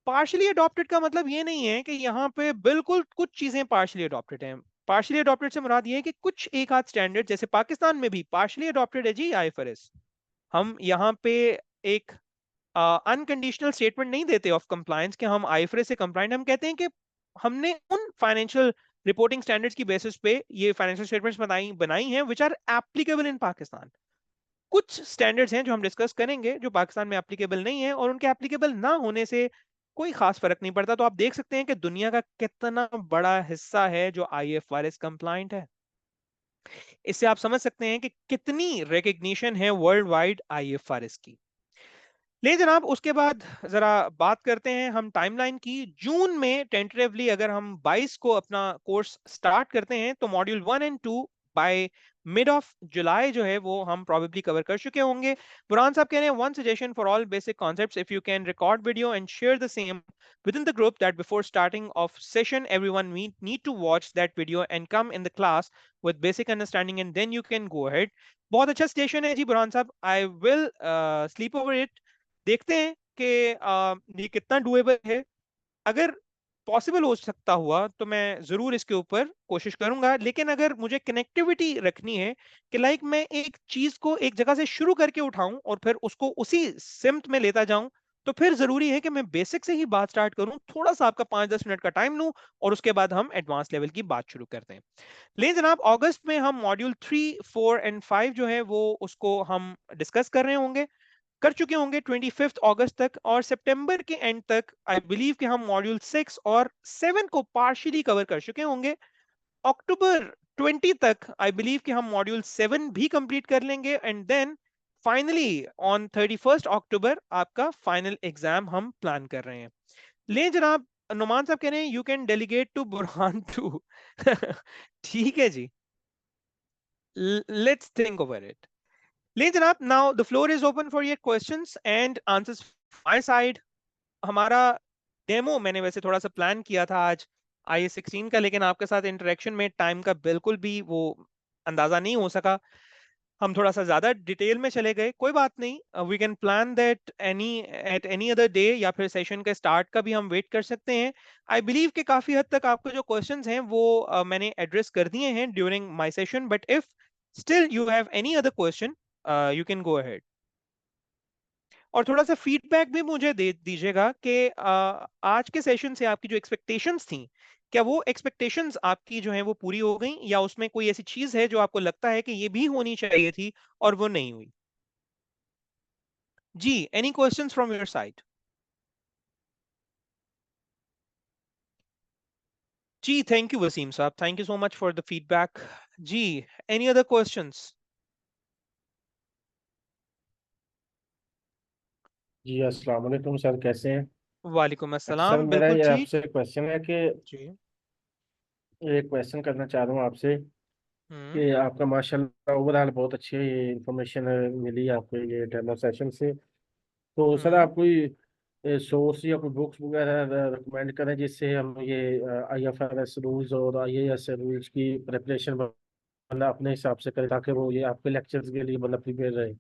पार्शली अडॉप्टेड का मतलब ये नहीं है कि यहाँ पे बिल्कुल कुछ चीजें पार्शली अडॉप्टेड हैं। पार्शली अडॉप्टेड से मुराद ये है कि कुछ एक आध स्टैंडर्ड, जैसे पाकिस्तान में भी पार्शली अडॉप्टेड है जी IFRS। हम यहाँ पे एक अनकंडीशनल स्टेटमेंट नहीं देते ऑफ कंप्लायंस कि हम IFRS से कंप्लाइंट। हम कहते हैं कि हमने उन फाइनेंशियल रिपोर्टिंग स्टैंडर्ड्स की बेसिस पे ये फाइनेंशियल स्टेटमेंट्स बनाई बनाई हैं which are applicable in Pakistan. कुछ स्टैंडर्ड्स हैं जो हम डिस्कस करेंगे जो पाकिस्तान में एप्लीकेबल नहीं है, और उनके एप्लीकेबल ना होने से कोई खास फर्क नहीं पड़ता। तो आप देख सकते हैं कि दुनिया का कितना बड़ा हिस्सा है जो IFRS कंप्लाइंट है। इससे आप समझ सकते हैं कि कितनी रिकग्निशन है वर्ल्ड वाइड IFRS की। ले जनाब, उसके बाद जरा बात करते हैं हम टाइमलाइन की। जून में टेंटेटिवली अगर हम 22 को अपना कोर्स स्टार्ट करते हैं, तो module 1 and 2 by mid of July जो है वो हम प्रोबेबली कवर कर चुके होंगे। बुरहान साहब कह रहे हैं, one suggestion for all basic concepts, if you can record video and share the same within the group, that before starting of session everyone need to watch that video and come in the class with basic understanding, and then you can go ahead। बहुत अच्छा station है जी बुरहान साहब, I will sleep over it. देखते हैं कि ये कितना doable है। अगर पॉसिबल हो सकता हुआ तो मैं जरूर इसके ऊपर कोशिश करूंगा, लेकिन अगर मुझे कनेक्टिविटी रखनी है कि लाइक मैं एक चीज को एक जगह से शुरू करके उठाऊं और फिर उसको उसी सिमत में लेता जाऊं, तो फिर जरूरी है कि मैं बेसिक से ही बात स्टार्ट करूं, थोड़ा सा आपका 5-10 मिनट का टाइम लूं, और उसके बाद हम एडवांस लेवल की बात शुरू करते हैं। ले जनाब, अगस्त में हम मॉड्यूल 3, 4 एंड 5 जो है वो उसको हम डिस्कस कर रहे होंगे, कर चुके होंगे 25 अगस्त तक, और सितंबर के एंड तक आई बिलीव कि हम मॉड्यूल 6 और 7 को पार्शियली कवर कर चुके होंगे। अक्टूबर 20 तक आई बिलीव कि हम मॉड्यूल 7 भी कंप्लीट कर लेंगे, एंड देन फाइनली ऑन 31 अक्टूबर आपका फाइनल एग्जाम हम प्लान कर रहे हैं। ले जनाब, नुमान साहब कह रहे हैं you can delegate to Burhan too. ठीक है जी, लेट्स थिंक ओवर इट। ले जनाब, now the floor is open for your questions and answers my side. हमारा डेमो मैंने वैसे थोड़ा सा प्लान किया था आज IS 16 का, लेकिन आपके साथ इंटरेक्शन में टाइम का बिल्कुल भी वो अंदाजा नहीं हो सका। हम थोड़ा सा ज्यादा डिटेल में चले गए, कोई बात नहीं, we can plan that at any other day, या फिर सेशन के स्टार्ट का भी हम वेट कर सकते हैं। आई बिलीव कि काफी हद तक आपको जो क्वेश्चंस हैं वो मैंने एड्रेस कर दिए हैं during my session, but if still you have any other question you can go ahead. और थोड़ा सा फीडबैक भी मुझे दे दीजिएगा कि आज के सेशन से आपकी जो एक्सपेक्टेशंस थी, क्या वो एक्सपेक्टेशंस आपकी जो है वो पूरी हो गई, या उसमें कोई ऐसी चीज है जो आपको लगता है कि ये भी होनी चाहिए थी और वो नहीं हुई। जी, any questions from your side? जी, thank you Waseem sahab, thank you so much for the feedback. जी, एनी अदर क्वेश्चंस? जी अस्सलाम वालेकुम सर, कैसे हैं? वालेकुम सर अस्सलाम, मेरा बिल्कुल ये ठीक। आपसे क्वेश्चन है कि जी। ये क्वेश्चन करना चाह रहा हूँ आपसे हम्म। कि आपका माशाल्लाह ओवरऑल बहुत अच्छी ये इंफॉर्मेशन मिली आपको ये डेमो सेशन से। तो सर हम्म। आप कोई सोर्स या कोई बुक्स वगैरह रिकमेंड करें जिससे हम ये IFRS रूल्स और IAS रूल्स की प्रिपरेशन मतलब अपने हिसाब से करें, ताकि वो ये आपके लेक्चर्स के लिए मतलब प्रिपेयर रहे,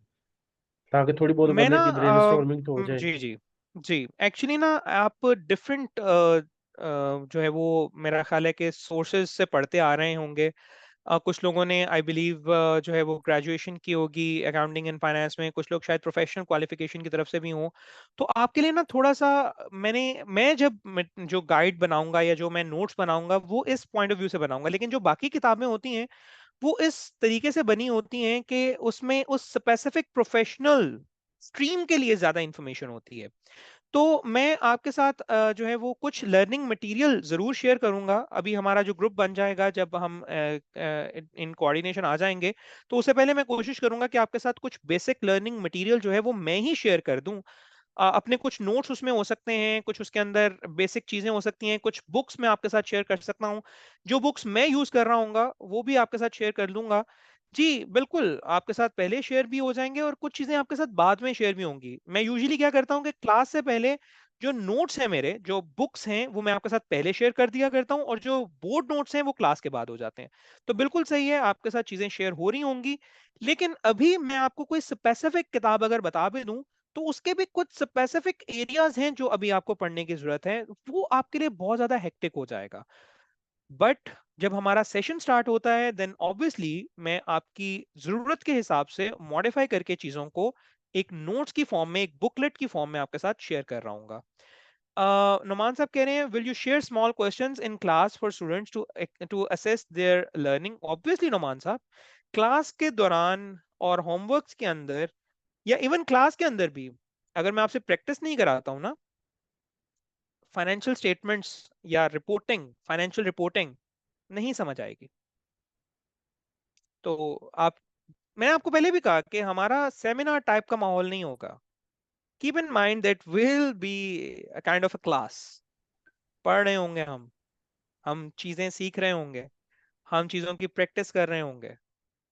ताकि थोड़ी बहुत मैं ना बंदे की ब्रेनस्टॉर्मिंग तो हो जाए। जी जी जी, एक्चुअली ना आप डिफरेंट जो है वो मेरा ख्याल है कि सोर्सेज से पढ़ते आ रहे होंगे। कुछ लोगों ने आई बिलीव जो है वो ग्रेजुएशन की होगी अकाउंटिंग एंड फाइनेंस में, कुछ लोग शायद प्रोफेशनल क्वालिफिकेशन की तरफ से भी हों। तो आपके लिए ना थोड़ा सा मैं जब जो गाइड बनाऊंगा या जो मैं नोट्स बनाऊंगा वो इस पॉइंट ऑफ व्यू से बनाऊंगा, लेकिन जो बाकी किताबें होती हैं वो इस तरीके से बनी होती हैं कि उसमें उस स्पेसिफिक प्रोफेशनल स्ट्रीम के लिए ज्यादा इंफॉर्मेशन होती है। तो मैं आपके साथ जो है वो कुछ लर्निंग मटेरियल जरूर शेयर करूंगा। अभी हमारा जो ग्रुप बन जाएगा, जब हम इन कोऑर्डिनेशन आ जाएंगे, तो उससे पहले मैं कोशिश करूंगा कि आपके साथ कुछ बेसिक लर्निंग मटेरियल जो है वो मैं ही शेयर कर दूं। अपने कुछ नोट्स उसमें हो सकते हैं, कुछ उसके अंदर बेसिक चीजें हो सकती हैं, कुछ बुक्स मैं आपके साथ शेयर कर सकता हूँ। जो बुक्स मैं यूज कर रहा हूँ वो भी आपके साथ शेयर कर लूंगा। जी बिल्कुल, आपके साथ पहले शेयर भी हो जाएंगे और कुछ चीजें आपके साथ बाद में शेयर भी होंगी। मैं यूजुअली क्या करता हूँ कि क्लास से पहले जो नोट्स हैं, मेरे जो बुक्स हैं, वो मैं आपके साथ पहले शेयर कर दिया करता हूँ, और जो बोर्ड नोट्स हैं वो क्लास के बाद हो जाते हैं। तो बिल्कुल सही है, आपके साथ चीजें शेयर हो रही होंगी। लेकिन अभी मैं आपको कोई स्पेसिफिक किताब अगर बता भी दूं, तो उसके भी कुछ स्पेसिफिक एरियाज हैं जो अभी आपको पढ़ने की जरूरत है, वो आपके लिए बहुत ज्यादा हेक्टिक हो जाएगा। बट जब हमारा सेशन स्टार्ट होता है, देन ऑब्वियसली मैं आपकी जरूरत के हिसाब से मॉडिफाई करके चीजों को एक नोट्स की फॉर्म में, एक बुकलेट की फॉर्म में आपके साथ शेयर कर रहा हूँ। नुमान साहब कह रहे हैं, will you share small questions in class for students to assess their learning? Obviously Numan साहब, क्लास के दौरान और होमवर्क्स के अंदर या इवन क्लास के अंदर भी अगर मैं आपसे प्रैक्टिस नहीं कराता हूं ना, फाइनेंशियल स्टेटमेंट्स या रिपोर्टिंग, फाइनेंशियल रिपोर्टिंग नहीं समझ आएगी। तो आप, मैंने आपको पहले भी कहा कि हमारा सेमिनार टाइप का माहौल नहीं होगा। Keep in mind that will be a kind of a class. पढ़ रहे होंगे हम चीजें सीख रहे होंगे, हम चीजों की प्रैक्टिस कर रहे होंगे।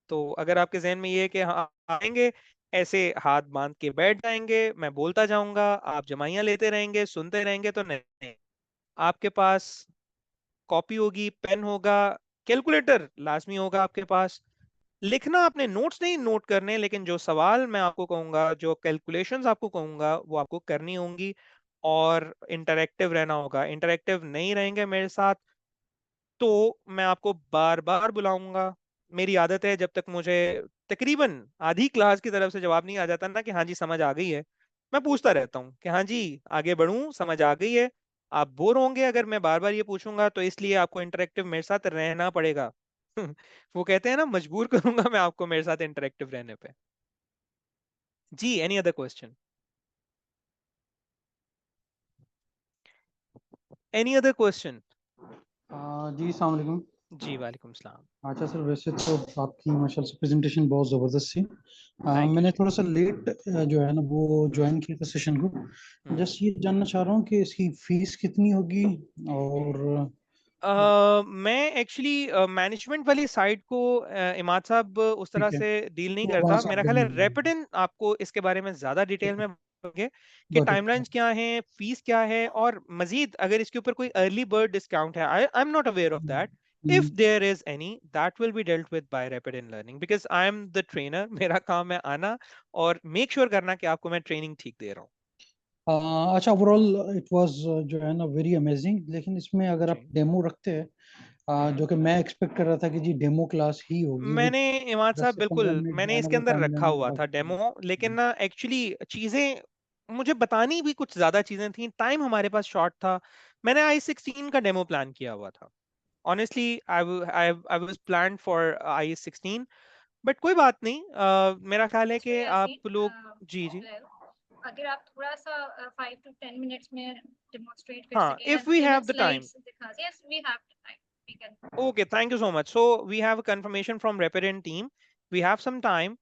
तो अगर आपके जहन में ये है कि हाँ आएंगे, ऐसे हाथ बांध के बैठ जाएंगे, मैं बोलता जाऊंगा, आप जमाइयां लेते रहेंगे, सुनते रहेंगे, तो नहीं। आपके पास कॉपी होगी, पेन होगा, कैलकुलेटर लाजमी होगा आपके पास। लिखना आपने नोट्स नहीं नोट करने, लेकिन जो सवाल मैं आपको कहूंगा, जो कैलकुलेशंस आपको कहूंगा, वो आपको करनी होंगी। और इंटरेक्टिव रहना होगा। इंटरेक्टिव नहीं रहेंगे मेरे साथ तो मैं आपको बार बार बुलाऊंगा। मेरी आदत है, जब तक मुझे तकरीबन आधी क्लास की तरफ से जवाब नहीं आ जाता ना कि हाँ जी समझ आ गई है, मैं पूछता रहता हूँ कि हाँ जी आगे बढ़ूं, समझ आ गई है। आप बोर होंगे अगर मैं बार बार ये पूछूंगा, तो इसलिए आपको इंटरेक्टिव मेरे साथ रहना पड़ेगा। वो कहते हैं ना, मजबूर करूंगा मैं आपको मेरे साथ इंटरेक्टिव रहने पे। जी, any other question? Any other question? जी अस्सलाम वालेकुम। जी वालेकुम सलाम। अच्छा सर, वैसे तो आपकी माशाल्लाह से प्रेजेंटेशन बहुत ज़बरदस्त थी। थैंक यू मैंने जी। थोड़ा सा लेट जो है ना वो ज्वाइन किया था सेशन को। हम्म। जस्ट ये जानना चाह रहा हूँ कि इसकी फीस कितनी होगी, और मैं एक्चुअली मैनेजमेंट वाली साइड को इमाद साहब उस तरह ठीक है, से डील नहीं वो वहाँ करता। से मेरा आप ख्याल है देंगे। रेपिडिन आपको इसके बारे में ज्यादा डिटेल ठीक है, में बताएंगे कि गॉट इट। टाइमलाइंस क्या हैं, फीस क्या है, और मजीद अगर इसके ऊपर कोई अर्ली बर्ड डिस्काउंट है। I am not aware of that If there is any, that will be dealt with by Rapid in Learning, because I am the trainer. मेरा काम है आना और make sure करना कि आपको मैं ट्रेनिंग ठीक दे रहा हूँ। अच्छा, ओवरऑल इट वाज जो है ना वेरी अमेजिंग, लेकिन इसमें अगर आप जी। डेमो रखते हैं, जो कि मैं एक्सपेक्ट कर रहा था कि जी डेमो क्लास ही होगी विद मैंने इमाद 10 साहब से 15 बिल्कुल, मिनट मैंने जाने इसके का अंदर टाइम रखा लेना हुआ था होगा। डेमो, लेकिन ना एक्चुअली चीजें मुझे बतानी भी कुछ ज्यादा चीजें थी, टाइम हमारे पास शॉर्ट था। मैंने i16 का डेमो प्लान किया हुआ था। Honestly I was planned for i16, but कोई बात नहीं। मेरा ख्याल है अच्छा कि यासीन, आप लोग। जी जी। हेलो, अगर आप थोड़ा सा 5 to 10 मिनट्स में डेमोन्स्ट्रेट कर हाँ, सके या if we even have the time. Slides दिखा सके। Yes, we have time, we can. Okay, thank you so much. So we have a confirmation from Reparent team. We have some time.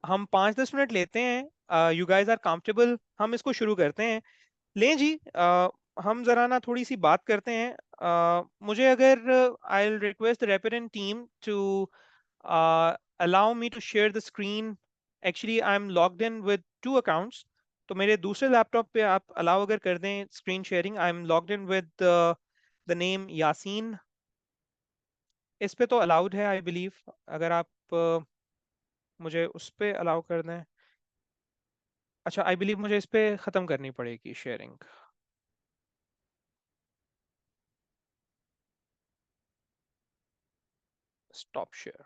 हम 5-10 minute लेते हैं। You guys are comfortable? हम इसको शुरू करते हैं। लें जी। हम जरा ना थोड़ी सी बात करते हैं। मुझे अगर I'll request the Reparent team to allow me to share the screen. Actually, I'm logged in with 2 accounts. तो मेरे दूसरे लैपटॉप पे आप अलाउ अगर कर दें screen sharing. I am logged in with the name Yasin. इस पे तो अलाउड है आई बिलीव। अगर आप मुझे उस पे अलाउ कर दें। अच्छा, आई बिलीव मुझे इस पे ख़त्म करनी पड़ेगी शेयरिंग। Stop share.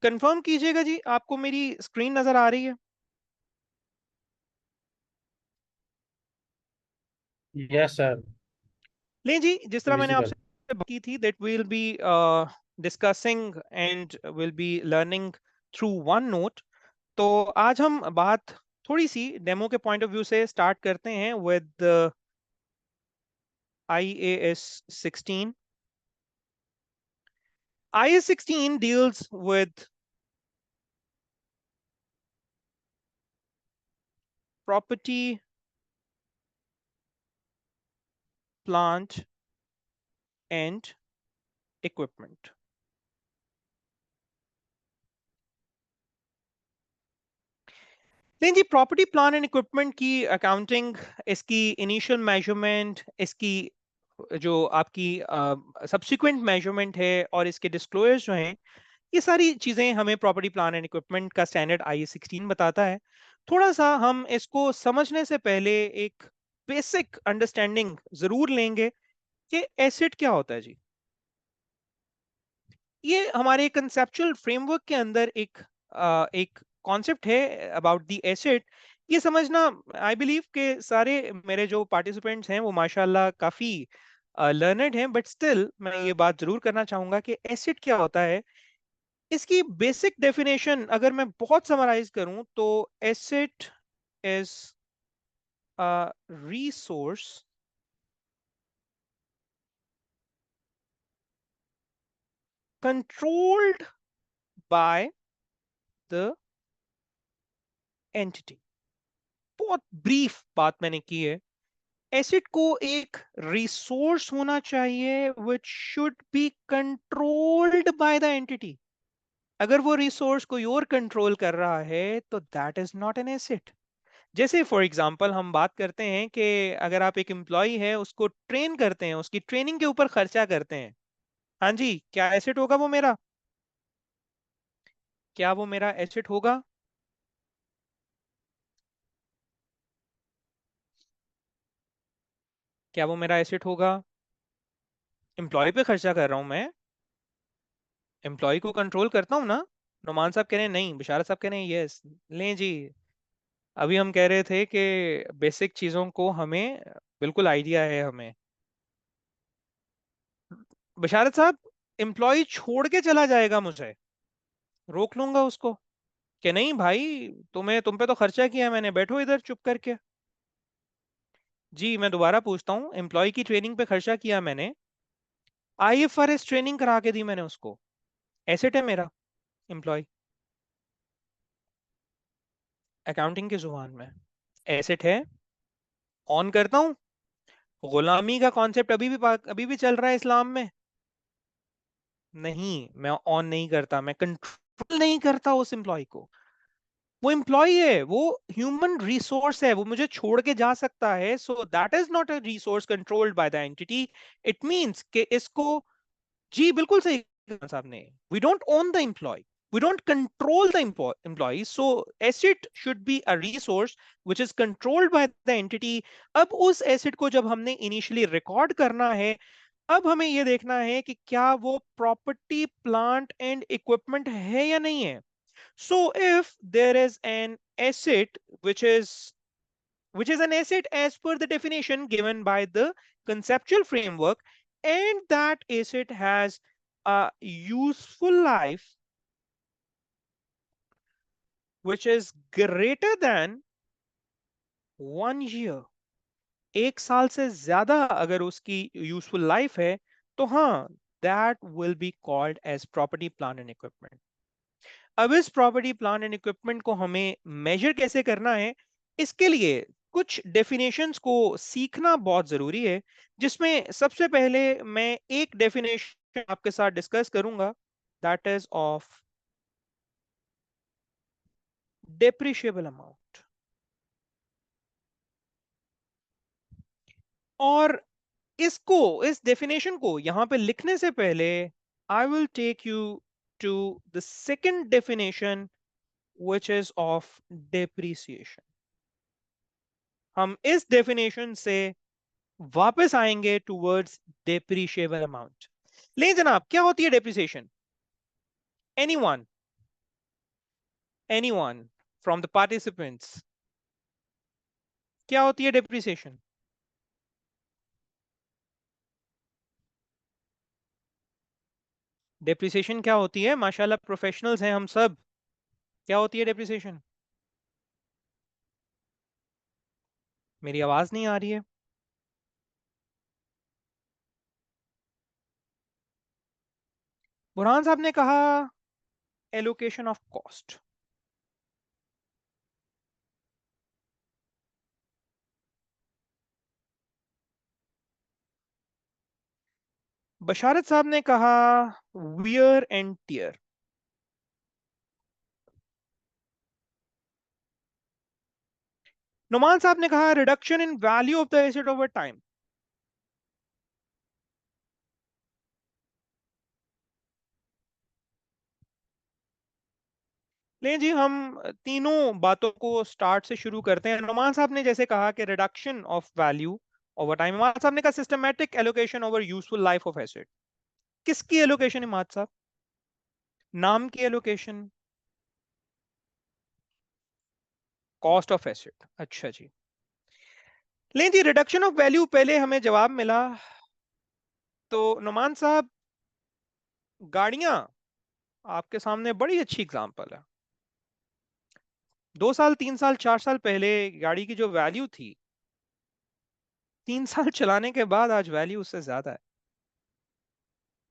कंफर्म कीजिएगा जी, आपको मेरी स्क्रीन नज़र आ रही है? यस सर, लें जी, जिस तरह मैंने विजिबल। आपसे बात की थी that we'll be discussing and will be learning through one note. तो आज हम बात थोड़ी सी डेमो के पॉइंट ऑफ व्यू से स्टार्ट करते हैं with IAS16। IAS16 deals with property, plant and equipment। नहीं जी, प्रॉपर्टी प्लान एंड इक्विपमेंट की अकाउंटिंग, इसकी इनिशियल मेजरमेंट, इसकी जो आपकी सब्सिक्वेंट मेजरमेंट है और इसके डिस्क्लोजर्स जो हैं, ये सारी चीजें हमें प्रॉपर्टी प्लान एंड इक्विपमेंट का स्टैंडर्ड IAS16 बताता है। थोड़ा सा हम इसको समझने से पहले एक बेसिक अंडरस्टैंडिंग जरूर लेंगे कि एसेट क्या होता है जी। ये हमारे कंसेप्चुअल फ्रेमवर्क के अंदर एक कॉन्सेप्ट है अबाउट द एसेट। ये समझना, आई बिलीव के सारे मेरे जो पार्टिसिपेंट्स हैं वो माशाल्लाह काफी लर्नड हैं, बट स्टिल मैं ये बात जरूर करना चाहूंगा कि एसेट क्या होता है। इसकी बेसिक डेफिनेशन अगर मैं बहुत समराइज करूं तो asset is a resource controlled by the entity. बहुत ब्रीफ बात मैंने की है। एसिड को एक रिसोर्स होना चाहिए which should be controlled by the entity. अगर वो रिसोर्स कोई और कंट्रोल कर रहा है तो that is not an acid. जैसे फॉर एग्जांपल हम बात करते हैं कि अगर आप एक एम्प्लॉय है उसको ट्रेन करते हैं, उसकी ट्रेनिंग के ऊपर खर्चा करते हैं। हाँ जी, क्या एसिड होगा वो मेरा? क्या वो मेरा एसिड होगा? क्या वो मेरा एसिड होगा? एम्प्लॉय पे खर्चा कर रहा हूं मैं, एम्प्लॉय को कंट्रोल करता हूँ ना। नुमान साहब कह रहे हैं नहीं, बिशारत साहब कह रहे हैं यस। लें जी, अभी हम कह रहे थे कि बेसिक चीजों को हमें बिल्कुल आइडिया है हमें। बिशारत साहब, एम्प्लॉय छोड़ के चला जाएगा मुझे, रोक लूंगा उसको कि नहीं भाई, तुम पे तो खर्चा किया मैंने, बैठो इधर चुप करके। जी मैं दोबारा पूछता हूँ, एम्प्लॉय की ट्रेनिंग पे खर्चा किया मैंने, IFRS ट्रेनिंग करा के दी मैंने उसको, एसेट है मेरा एम्प्लॉय अकाउंटिंग की जुबान में? एसेट है। ऑन करता हूँ। गुलामी का कॉन्सेप्ट अभी भी चल रहा है इस्लाम में। नहीं, मैं ऑन नहीं करता, मैं कंट्रोल नहीं करता उस एम्प्लॉय को। वो एम्प्लॉय है, वो ह्यूमन रिसोर्स है, वो मुझे छोड़ के जा सकता है, so that is not a resource controlled by the entity. It means कि इसको, जी बिल्कुल सही कहा साहब ने, we don't own the employ, we don't control the employees, so asset should be a resource which is controlled by the entity। अब उस एसेट को जब हमने इनिशियली रिकॉर्ड करना है, अब हमें यह देखना है कि क्या वो प्रॉपर्टी प्लांट एंड इक्विपमेंट है या नहीं है। So if there is an asset which is an asset as per the definition given by the conceptual framework, and that asset has a useful life which is greater than 1 year, 1 साल से ज्यादा अगर उसकी useful life है, तो हाँ, that will be called as property plant and equipment। अब इस प्रॉपर्टी प्लांट एंड इक्विपमेंट को हमें मेजर कैसे करना है, इसके लिए कुछ डेफिनेशंस को सीखना बहुत जरूरी है, जिसमें सबसे पहले मैं एक डेफिनेशन आपके साथ डिस्कस करूंगा, that is of depreciable amount. और इस डेफिनेशन को यहां पे लिखने से पहले I will take you to the second definition which is of depreciation. हम इस डेफिनेशन से वापस आएंगे टूवर्ड्स डेप्रिशिएबल अमाउंट। ले जनाब, क्या होती है depreciation? Anyone, anyone from the participants, क्या होती है डेप्रिसिएशन? डेप्रिसिएशन क्या होती है? माशाल्लाह प्रोफेशनल्स हैं हम सब। क्या होती है डेप्रिसिएशन? मेरी आवाज नहीं आ रही है। बुरहान साहब ने कहा एलोकेशन ऑफ कॉस्ट। बशारत साहब ने कहा वियर एंड टियर। नुमान साहब ने कहा reduction in value of the asset over time. ले जी, हम तीनों बातों को स्टार्ट से शुरू करते हैं। नुमान साहब ने जैसे कहा कि reduction of value over time, Imad साहब ने कहा systematic allocation over useful life of asset. किसकी एलोकेशन इमाद साहब? नाम की एलोकेशन, कॉस्ट ऑफ एसेट। अच्छा जी, ले जी, रिडक्शन ऑफ वैल्यू पहले हमें जवाब मिला। तो नुमान साहब, गाड़ियां आपके सामने बड़ी अच्छी एग्जांपल है। 2 साल 3 साल 4 साल पहले गाड़ी की जो वैल्यू थी, 3 साल चलाने के बाद आज वैल्यू उससे ज्यादा है।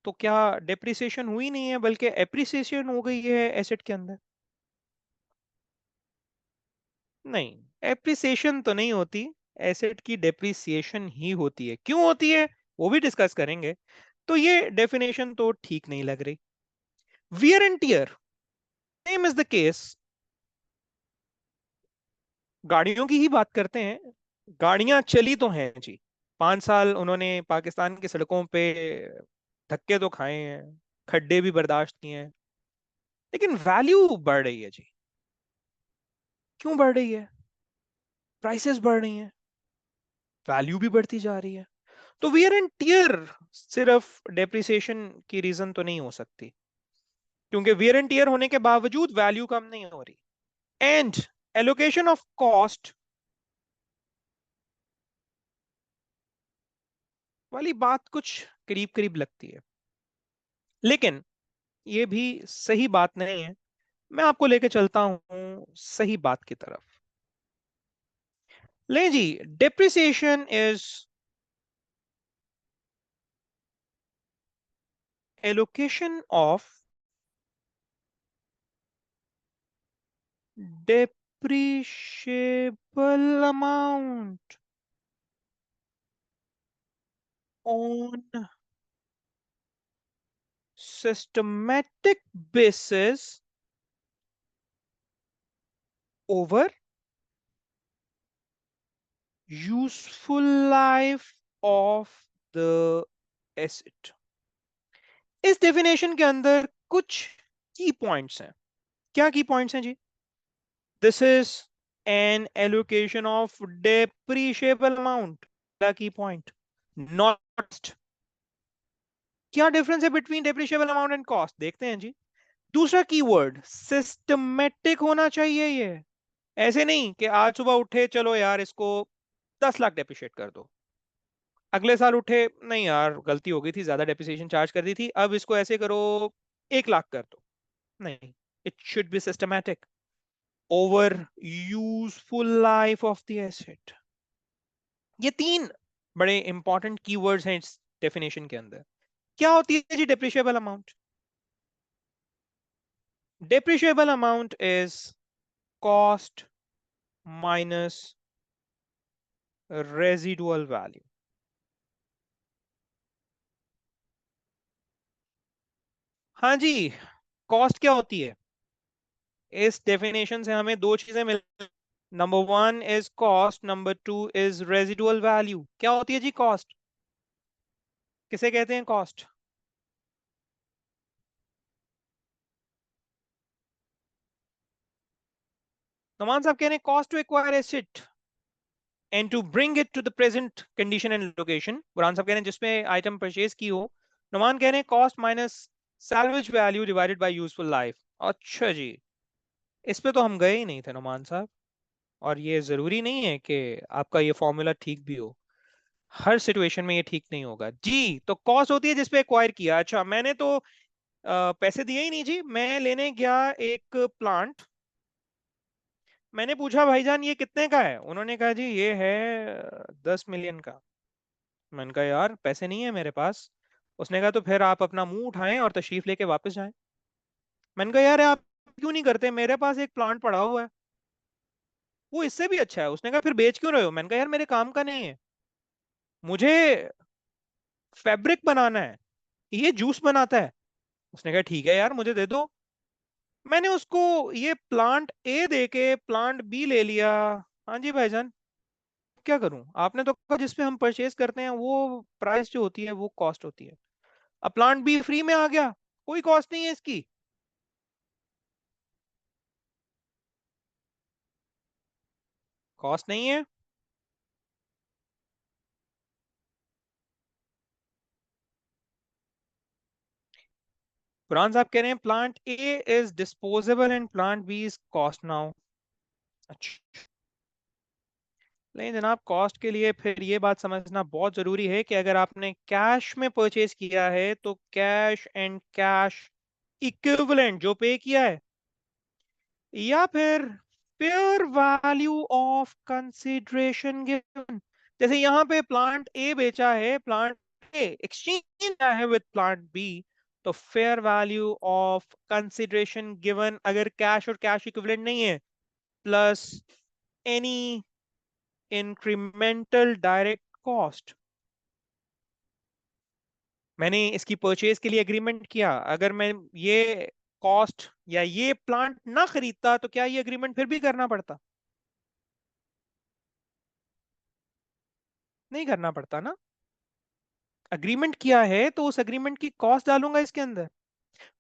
तो क्या डेप्रिसिएशन हुई नहीं है, बल्कि एप्रिसिएशन हो गई है एसेट के अंदर? नहीं, एप्रिसिएशन तो नहीं होती, एसेट की डेप्रिसिएशन ही होती है। क्यों होती है वो भी डिस्कस करेंगे। तो ये डेफिनेशन तो ठीक नहीं लग रही। Wear and tear, same is the case. गाड़ियों की ही बात करते हैं। गाड़ियां चली तो हैं जी, 5 साल उन्होंने पाकिस्तान की सड़कों पे धक्के तो खाए हैं, खड्डे भी बर्दाश्त किए हैं, लेकिन वैल्यू बढ़ रही है जी। क्यों बढ़ रही है? प्राइसेस बढ़ रही हैं, वैल्यू भी बढ़ती जा रही है। तो वियर एंड टियर सिर्फ डेप्रिसिएशन की रीजन तो नहीं हो सकती, क्योंकि वियर एंड टियर होने के बावजूद वैल्यू कम नहीं हो रही। एंड एलोकेशन ऑफ कॉस्ट वाली बात कुछ करीब करीब लगती है, लेकिन ये भी सही बात नहीं है। मैं आपको लेके चलता हूं सही बात की तरफ। ले जी, depreciation is allocation of depreciable amount on systematic basis over useful life of the asset। इस डेफिनेशन के अंदर कुछ की पॉइंट्स हैं। क्या की पॉइंट्स हैं जी? This is an allocation of depreciable amount. क्या की पॉइंट? नॉट। क्या डिफरेंस है between depreciable amount and cost, देखते हैं जी। दूसरा कीवर्ड सिस्टमेटिक होना चाहिए। ये ऐसे नहीं कि आज सुबह उठे चलो यार इसको 10 लाख डेप्रिशिएट कर दो, अगले साल उठे नहीं यार गलती हो गई थी ज्यादा डेप्रिसिएशन चार्ज कर दी थी, अब इसको ऐसे करो 1 लाख कर दो। नहीं, it should be systematic over useful life of the asset. ये तीन बड़े इंपॉर्टेंट कीवर्ड्स हैं इस डेफिनेशन के अंदर। क्या होती है जी depreciable amount? Depreciable amount is cost minus residual value. हाँ जी, कॉस्ट क्या होती है? इस डेफिनेशन से हमें दो चीजें मिल, number one is cost, number two is residual value. क्या होती है जी कॉस्ट? किसे कहते हैं कॉस्ट? नमान साहब कह रहे हैं cost to acquire asset and to bring it to the present condition and location. Burhan साहब कह रहे हैं जिसमें आइटम परचेज की हो। नमान कह रहे हैं cost minus salvage value divided by useful life. अच्छा जी, इस पे तो हम गए ही नहीं थे नमान साहब, और ये जरूरी नहीं है कि आपका ये फॉर्मूला ठीक भी हो, हर सिचुएशन में ये ठीक नहीं होगा जी। तो कॉस्ट होती है जिसपे एक्वायर किया। अच्छा, मैंने तो पैसे दिए ही नहीं जी। मैं लेने गया एक प्लांट, मैंने पूछा भाईजान ये कितने का है? उन्होंने कहा जी ये है 10 मिलियन का। मैंने कहा यार पैसे नहीं है मेरे पास। उसने कहा तो फिर आप अपना मुंह उठाएं और तशरीफ लेके वापस जाएं। मैंने कहा यार आप क्यों नहीं करते, मेरे पास एक प्लांट पड़ा हुआ है, वो इससे भी अच्छा है। उसने कहा फिर बेच क्यों रहे हो? मैंने कहा यार मेरे काम का नहीं है, मुझे फैब्रिक बनाना है, ये जूस बनाता है। उसने कहा ठीक है यार मुझे दे दो। मैंने उसको ये प्लांट ए दे के प्लांट बी ले लिया। हाँ जी भाईजान, क्या करूं? आपने तो कहा जिसपे हम परचेज करते हैं वो प्राइस जो होती है वो कॉस्ट होती है। अब प्लांट बी फ्री में आ गया, कोई कॉस्ट नहीं है इसकी। कॉस्ट नहीं है। कुरान साहब कह रहे हैं plant A is disposable and plant B is cost now. अच्छा, नहीं जनाब, कॉस्ट के लिए फिर ये बात समझना बहुत जरूरी है कि अगर आपने कैश में परचेज किया है तो कैश एंड कैश इक्विवेलेंट जो पे किया है, या फिर fair value of consideration given. जैसे यहाँ पे प्लांट ए बेचा है, प्लांट ए एक्सचेंज किया है विद प्लांट बी, तो fair value of consideration given अगर कैश और कैश इक्विवेलेंट नहीं है, plus any incremental direct cost. मैंने इसकी परचेज के लिए एग्रीमेंट किया, अगर मैं ये कॉस्ट या ये प्लांट ना खरीदता तो क्या ये एग्रीमेंट फिर भी करना पड़ता? नहीं करना पड़ता ना। अग्रीमेंट किया है तो उस अग्रीमेंट की कॉस्ट डालूंगा इसके अंदर।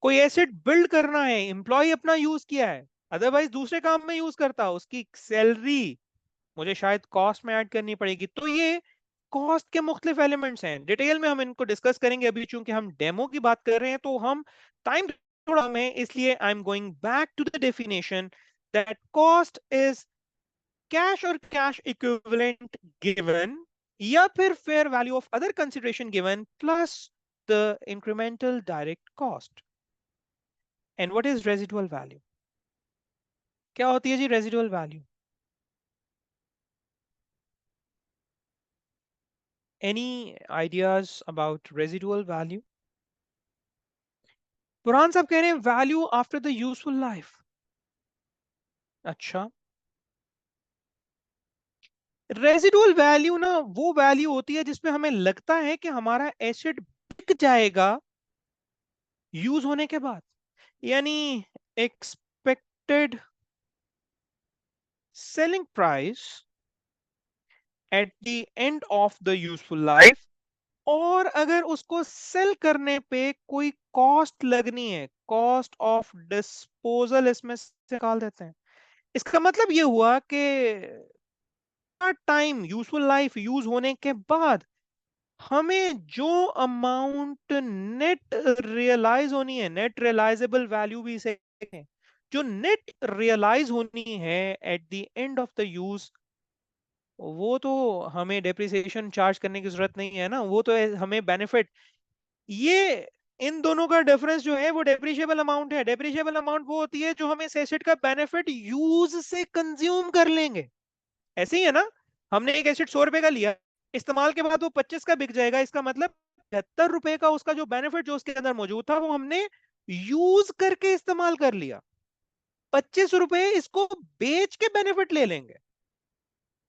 कोई एसेट बिल्ड करना है, एम्प्लॉय अपना यूज किया है, अदरवाइज दूसरे काम में यूज करता, उसकी सैलरी मुझे शायद कॉस्ट में ऐड करनी पड़ेगी। तो ये कॉस्ट के मुख्तलिफ एलिमेंट्स हैं, डिटेल में हम इनको डिस्कस करेंगे। अभी चूंकि हम डेमो की बात कर रहे हैं तो हम टाइम थोड़ा कम है, इसलिए I am going back to the definition that cost is cash और कैश इक्विवेलेंट गिवन, या फिर fair value of other consideration given plus the incremental direct cost. And what is residual value? क्या होती है जी residual value? Any ideas about residual value? कुरान साहब कह रहे हैं value after the useful life. अच्छा, रेजिडुअल वैल्यू ना वो वैल्यू होती है जिसमें हमें लगता है कि हमारा एसेट बिक जाएगा यूज होने के बाद, यानी expected selling price at the end of the useful life, और अगर उसको सेल करने पे कोई कॉस्ट लगनी है, कॉस्ट ऑफ डिस्पोजल इसमें से निकाल देते हैं। इसका मतलब ये हुआ कि टाइम यूजफुल लाइफ यूज होने के बाद हमें जो अमाउंट नेट रियलाइज होनी है, नेट रियलाइजेबल वैल्यू भी से कहें, जो नेट रियलाइज होनी है eight the end of the use, वो तो हमें डेप्रिसिएशन चार्ज करने की जरूरत नहीं है ना, वो तो हमें बेनिफिट, ये इन दोनों का डिफरेंस जो है वो डेप्रिशिएबल अमाउंट है। डेप्रिशिएबल अमाउंट वो होती है जो हम इस एसेट का बेनिफिट यूज से कंज्यूम कर लेंगे। ऐसे ही है ना, हमने एक एसेट 100 रुपए का लिया, इस्तेमाल के बाद वो 25 का बिक जाएगा, इसका मतलब 75 रुपए का उसका जो बेनिफिट जो उसके अंदर मौजूद था वो हमने यूज करके इस्तेमाल कर लिया। 25 रुपए इसको बेच के बेनिफिट ले लेंगे।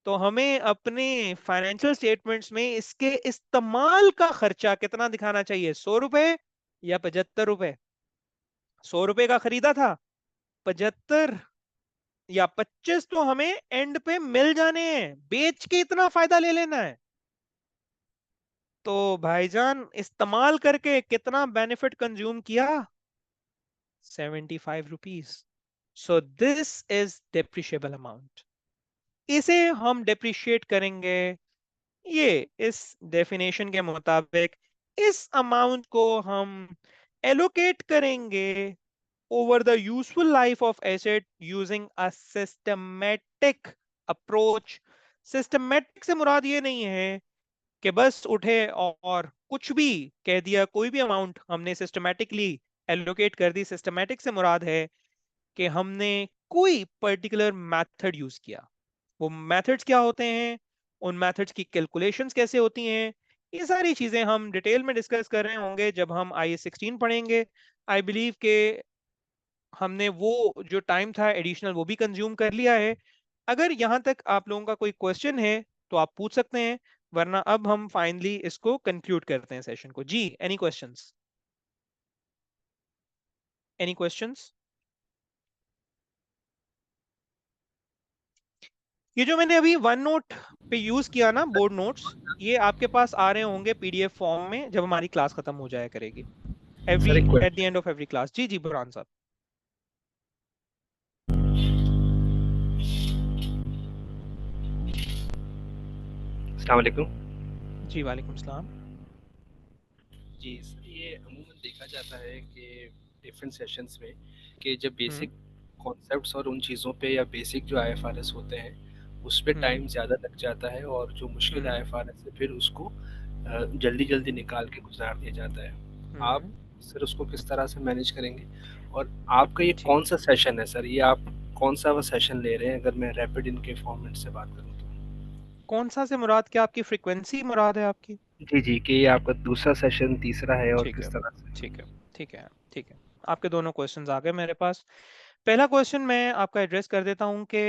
तो हमें अपने फाइनेंशियल स्टेटमेंट्स में इसके इस्तेमाल का खर्चा कितना दिखाना चाहिए, 100 रुपए या 75 रुपए। 100 रुपए का खरीदा था, 75 या 25 तो हमें एंड पे मिल जाने हैं, बेच के इतना फायदा ले लेना है। तो भाईजान इस्तेमाल करके कितना बेनिफिट कंज्यूम किया, 75 rupees. So this is depreciable amount, इसे हम डेप्रिशिएट करेंगे। ये इस डेफिनेशन के मुताबिक इस अमाउंट को हम एलोकेट करेंगे over the useful life of asset using a systematic approach। systematic से मुराद ये नहीं है कि बस उठे और कुछ भी कह दिया, कोई भी अमाउंट हमने सिस्टमैटिकली एलोकेट कर दी। सिस्टमैटिक से मुराद है कि हमने कोई पर्टिकुलर मेथड यूज किया। वो मेथड्स क्या होते हैं, उन मेथड्स की कैलकुलेशंस कैसे होती हैं, ये सारी चीजें हम डिटेल में डिस्कस कर रहे होंगे जब हम IAS 16 पढ़ेंगे। आई बिलीव के हमने वो जो टाइम था एडिशनल वो भी कंज्यूम कर लिया है। अगर यहाँ तक आप लोगों का कोई क्वेश्चन है तो आप पूछ सकते हैं, वरना अब हम फाइनली इसको कंक्लूड करते हैं सेशन को। जी, एनी क्वेश्चंस? Any questions? ये जो मैंने अभी वन नोट पे यूज किया ना, बोर्ड नोट्स, ये आपके पास आ रहे होंगे PDF फॉर्म में जब हमारी क्लास खत्म हो जाया करेगी, एवरी सर एक at the end of every class. जी जी बुरहान साहब। अस्सलाम वालेकुम। जी वालेकुम सलाम। जी सर, ये अमूमन देखा जाता है कि डिफरेंट सेशंस में कि जब बेसिक कॉन्सेप्ट्स और उन चीज़ों पे या बेसिक जो IFRS होते हैं उस पे टाइम ज़्यादा लग जाता है, और जो मुश्किल IFRS है फिर उसको जल्दी जल्दी निकाल के गुजार दिया जाता है। आप सर उसको किस तरह से मैनेज करेंगे, और आपका ये ठीक, कौन सा सेशन है सर, ये आप कौन सा वो सेशन ले रहे हैं अगर मैं रैपिड इनके फॉर्मेट से बात करूँ तो? कौन सा से मुराद, क्या आपकी फ्रीक्वेंसी मुराद है आपकी? जी जी, कि ये आपका दूसरा सेशन तीसरा है और ठीक है, किस तरह से? ठीक है, ठीक है, ठीक है। आपके दोनों क्वेश्चंस आ गए मेरे पास। पहला क्वेश्चन मैं आपका एड्रेस कर देता हूं कि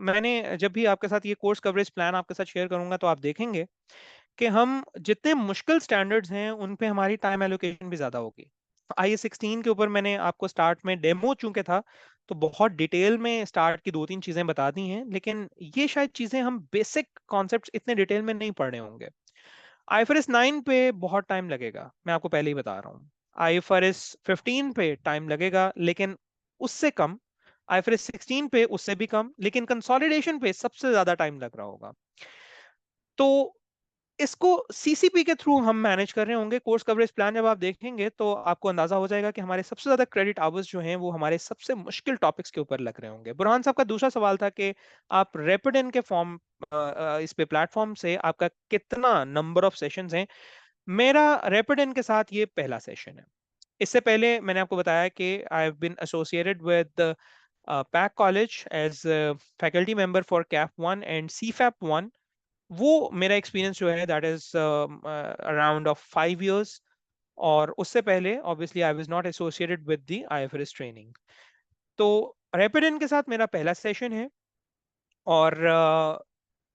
मैंने जब भी आपके साथ ये कोर्स कवरेज प्लान आपके साथ शेयर करूंगा तो आप देखेंगे कि हम जितने मुश्किल स्टैंडर्ड्स हैं उन पे हमारी टाइम एलोकेशन भी ज्यादा होगी। IAS 16 के ऊपर मैंने आपको स्टार्ट में डेमो चूंकि था तो बहुत डिटेल में स्टार्ट की 2-3 चीजें बता दी हैं, लेकिन ये शायद चीजें हम बेसिक कॉन्सेप्ट्स इतने डिटेल में नहीं पढ़ रहे होंगे। IFRS 9 पे बहुत टाइम लगेगा, मैं आपको पहले ही बता रहा हूँ। IFRS 15 पे टाइम लगेगा लेकिन उससे कम, IFRS 16 पे उससे भी कम, लेकिन कंसोलिडेशन पे सबसे ज्यादा टाइम लग रहा होगा। तो इसको CCP के थ्रू हम मैनेज कर रहे होंगे। कोर्स कवरेज प्लान जब आप देखेंगे तो आपको अंदाजा हो जाएगा कि हमारे सबसे ज्यादा क्रेडिट आवर्स जो हैं वो हमारे सबसे मुश्किल टॉपिक्स के ऊपर लग रहे होंगे। बुरहान साहब का दूसरा सवाल था कि आप रैपिड के फॉर्म इस पे प्लेटफॉर्म से आपका कितना नंबर ऑफ सेशंस हैं। मेरा रैपिड के साथ ये पहला सेशन है। इससे पहले मैंने आपको बताया कि I have been associated with pack college as faculty member for CAF 1 and CFAP 1। वो मेरा एक्सपीरियंस जो है that is around of 5 years। और उससे पहले obviously I was not associated with the IFRS training. तो रैपिड के साथ मेरा पहला सेशन है। और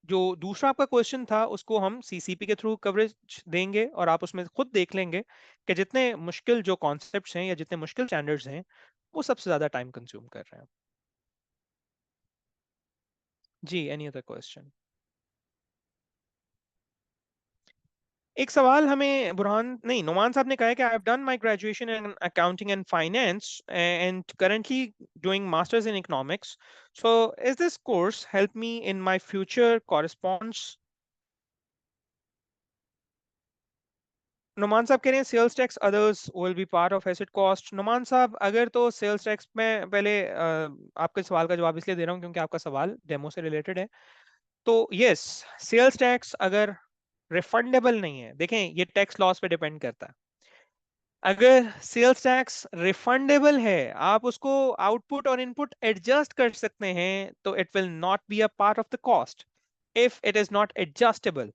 जो दूसरा आपका क्वेश्चन था उसको हम CCP के थ्रू कवरेज देंगे, और आप उसमें खुद देख लेंगे कि जितने मुश्किल जो कॉन्सेप्ट्स हैं या जितने मुश्किल स्टैंडर्ड्स हैं वो सबसे ज्यादा टाइम कंज्यूम कर रहे हैं। जी, एनी अदर क्वेश्चन? एक सवाल हमें बुरहान नहीं नुमान साहब ने कहा है कि I have done my graduation in accounting and finance and currently doing masters in economics, so is this course help me in my future corresponds? Numan साहब कह रहे हैं sales tax others will be part of asset cost. Numan साहब अगर तो sales tax में पहले आपके सवाल का जवाब इसलिए दे रहा हूँ क्योंकि आपका सवाल डेमो से रिलेटेड है। तो यस, सेल्स टैक्स अगर रिफंडेबल नहीं है, देखें ये टैक्स लॉस पे डिपेंड करता है। अगर सेल्स टैक्स रिफंडेबल है, आप उसको आउटपुट और इनपुट एडजस्ट कर सकते हैं, तो it will not be a part of the cost if it is not adjustable.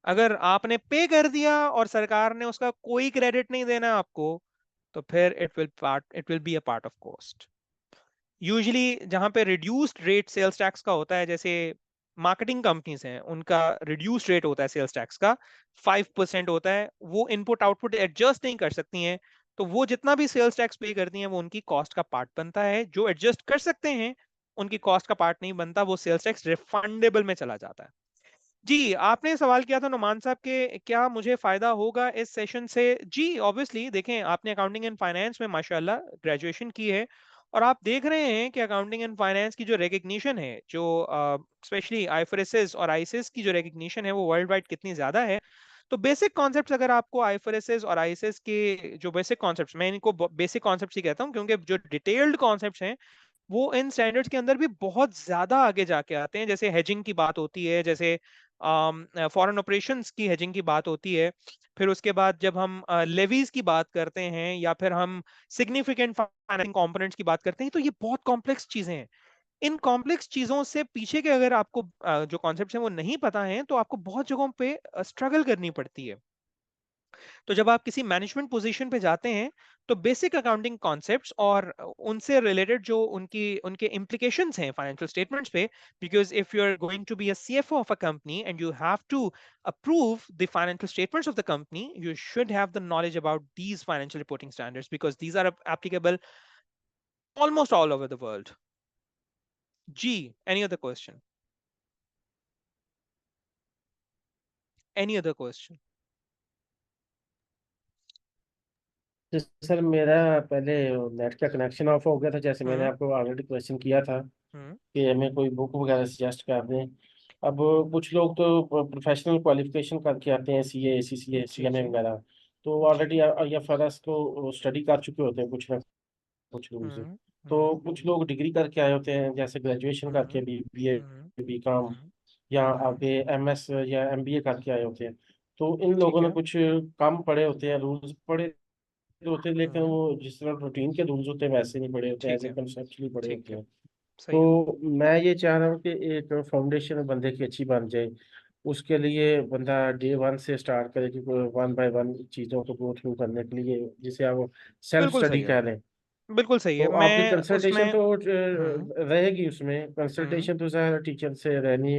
अगर आपने पे कर दिया और सरकार ने उसका कोई क्रेडिट नहीं देना आपको, तो फिर it will be a part of cost. Usually जहां पे रिड्यूस्ड रेट सेल्स टैक्स का होता है, जैसे मार्केटिंग कंपनीज हैं, उनका रिड्यूस्ड रेट होता है सेल्स टैक्स का 5% होता है। वो इनपुट आउटपुट एडजस्ट नहीं कर सकती हैं, तो वो जितना भी सेल्स टैक्स पे करती हैं वो उनकी कॉस्ट का पार्ट बनता है। जो एडजस्ट कर सकते हैं उनकी कॉस्ट का पार्ट नहीं बनता, वो सेल्स टैक्स रिफंडेबल में चला जाता है। जी, आपने सवाल किया था नुमान साहब के क्या मुझे फायदा होगा इस सेशन से? जी ऑब्वियसली, देखें आपने अकाउंटिंग एंड फाइनेंस में माशाल्लाह ग्रेजुएशन की है और आप देख रहे हैं कि अकाउंटिंग एंड फाइनेंस की जो रिकग्निशन है, जो स्पेशली आईएफआरएस और आईएसएस की जो रिकग्निशन है वो वर्ल्ड वाइड कितनी ज्यादा है। तो बेसिक कॉन्सेप्ट्स अगर आपको आईएफआरएस और आईएसएस के जो बेसिक कॉन्सेप्ट्स, मैं इनको बेसिक कॉन्सेप्ट्स ही कहता हूँ क्योंकि जो डिटेल्ड कॉन्सेप्ट्स हैं वो इन स्टैंडर्ड्स के अंदर भी बहुत ज्यादा आगे जाके आते हैं। जैसे हेजिंग की बात होती है, जैसे फॉरेन ऑपरेशंस की हेजिंग की बात होती है, फिर उसके बाद जब हम लेवीज की बात करते हैं या फिर हम सिग्निफिकेंट फाइनेंसिंग कंपोनेंट्स की बात करते हैं, तो ये बहुत कॉम्प्लेक्स चीजें हैं। इन कॉम्प्लेक्स चीजों से पीछे के अगर आपको जो कॉन्सेप्ट्स हैं वो नहीं पता है, तो आपको बहुत जगहों पे स्ट्रगल करनी पड़ती है। तो जब आप किसी मैनेजमेंट पोजीशन पे जाते हैं, तो बेसिक अकाउंटिंग कॉन्सेप्ट्स और उनसे रिलेटेड जो उनकी उनके इम्प्लीकेशंस हैं फाइनेंशियल स्टेटमेंट्स पे, because if you are going to be a CFO of a company and you have to approve the financial statements of the company, you should have the knowledge about these financial reporting standards because these are applicable almost all over the world. G, any other question? Any other question? तो sir मेरा पहले net का connection of हो गया था, जैसे मैंने हम्म आपको ऑलरेडी क्वेश्चन किया था हम्म कि हमें कोई बुक वगैरह सजेस्ट कर दें। अब कुछ लोग तो प्रोफेशनल क्वालिफिकेशन करके आते हैं, सीए, सीसीए, जी सीएमए जी वगैरह, तो जी ऑलरेडी आईएफआरएस को स्टडी कर चुके होते हैं कुछ ना कुछ रूल्स। हम्म तो हम्म कुछ लोग डिग्री करके आए होते हैं, जैसे ग्रेजुएशन करके, हम्म बीए, हम्म बीकॉम, या हम्म, आगे एमएस या एमबीए करके आए होते हैं। तो इन लोगों ठीक ने है। कुछ कम पढ़े होते हैं, रूल्स पढ़े होते हैं, लेकिन हम्म वो जिस तरह रूटीन के रूल्स होते हैं वैसे नहीं पढ़े होते, ठीक एज ए है। कंसेप्चुअली पढ़े ठीक होते है। हैं। सही है। तो मैं ये चाह रहा हूँ कि एक फाउंडेशन बंदे की अच्छी बन जाए। उसके लिए बंदा डे वन से स्टार्ट करे कि वन बाय वन चीज़ों को गो थ्रू करने के लिए, जिसे आप सेल्फ बिल्कुल सही स्टडी है। कह लें। बिल्कुल सही है। तो आपकी मैं उसमें कंसल्टेशन तो हम्म रहेगी उसमें, हम्म कंसल्टेशन तो ज़्यादा टीचर से रहनी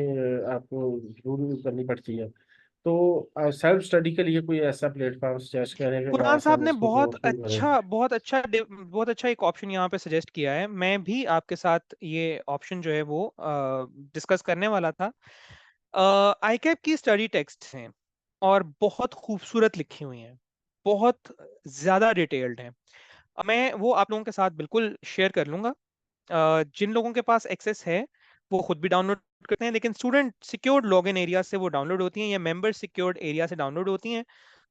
आपको जरूर करनी पड़ती है। तो सेल्फ स्टडी के लिए कोई ऐसा प्लेटफॉर्म सजेस्ट करें कि बुरहान वहाँ से साहब हम ने इसको गो थ्रू करें। बहुत अच्छा एक ऑप्शन यहाँ पे सजेस्ट किया है। मैं भी आपके साथ ये ऑप्शन जो है वो डिस्कस करने वाला था। आईकैप की स्टडी टेक्स्ट हैं और बहुत खूबसूरत लिखी हुई हैं, बहुत ज्यादा डिटेल्ड हैं। मैं वो आप लोगों के साथ बिल्कुल शेयर कर लूंगा। जिन लोगों के पास एक्सेस है वो खुद भी डाउनलोड करते हैं, लेकिन स्टूडेंट सिक्योर्ड लॉगिन एरिया से वो डाउनलोड होती हैं या मेंबर सिक्योर्ड एरिया से डाउनलोड होती हैं।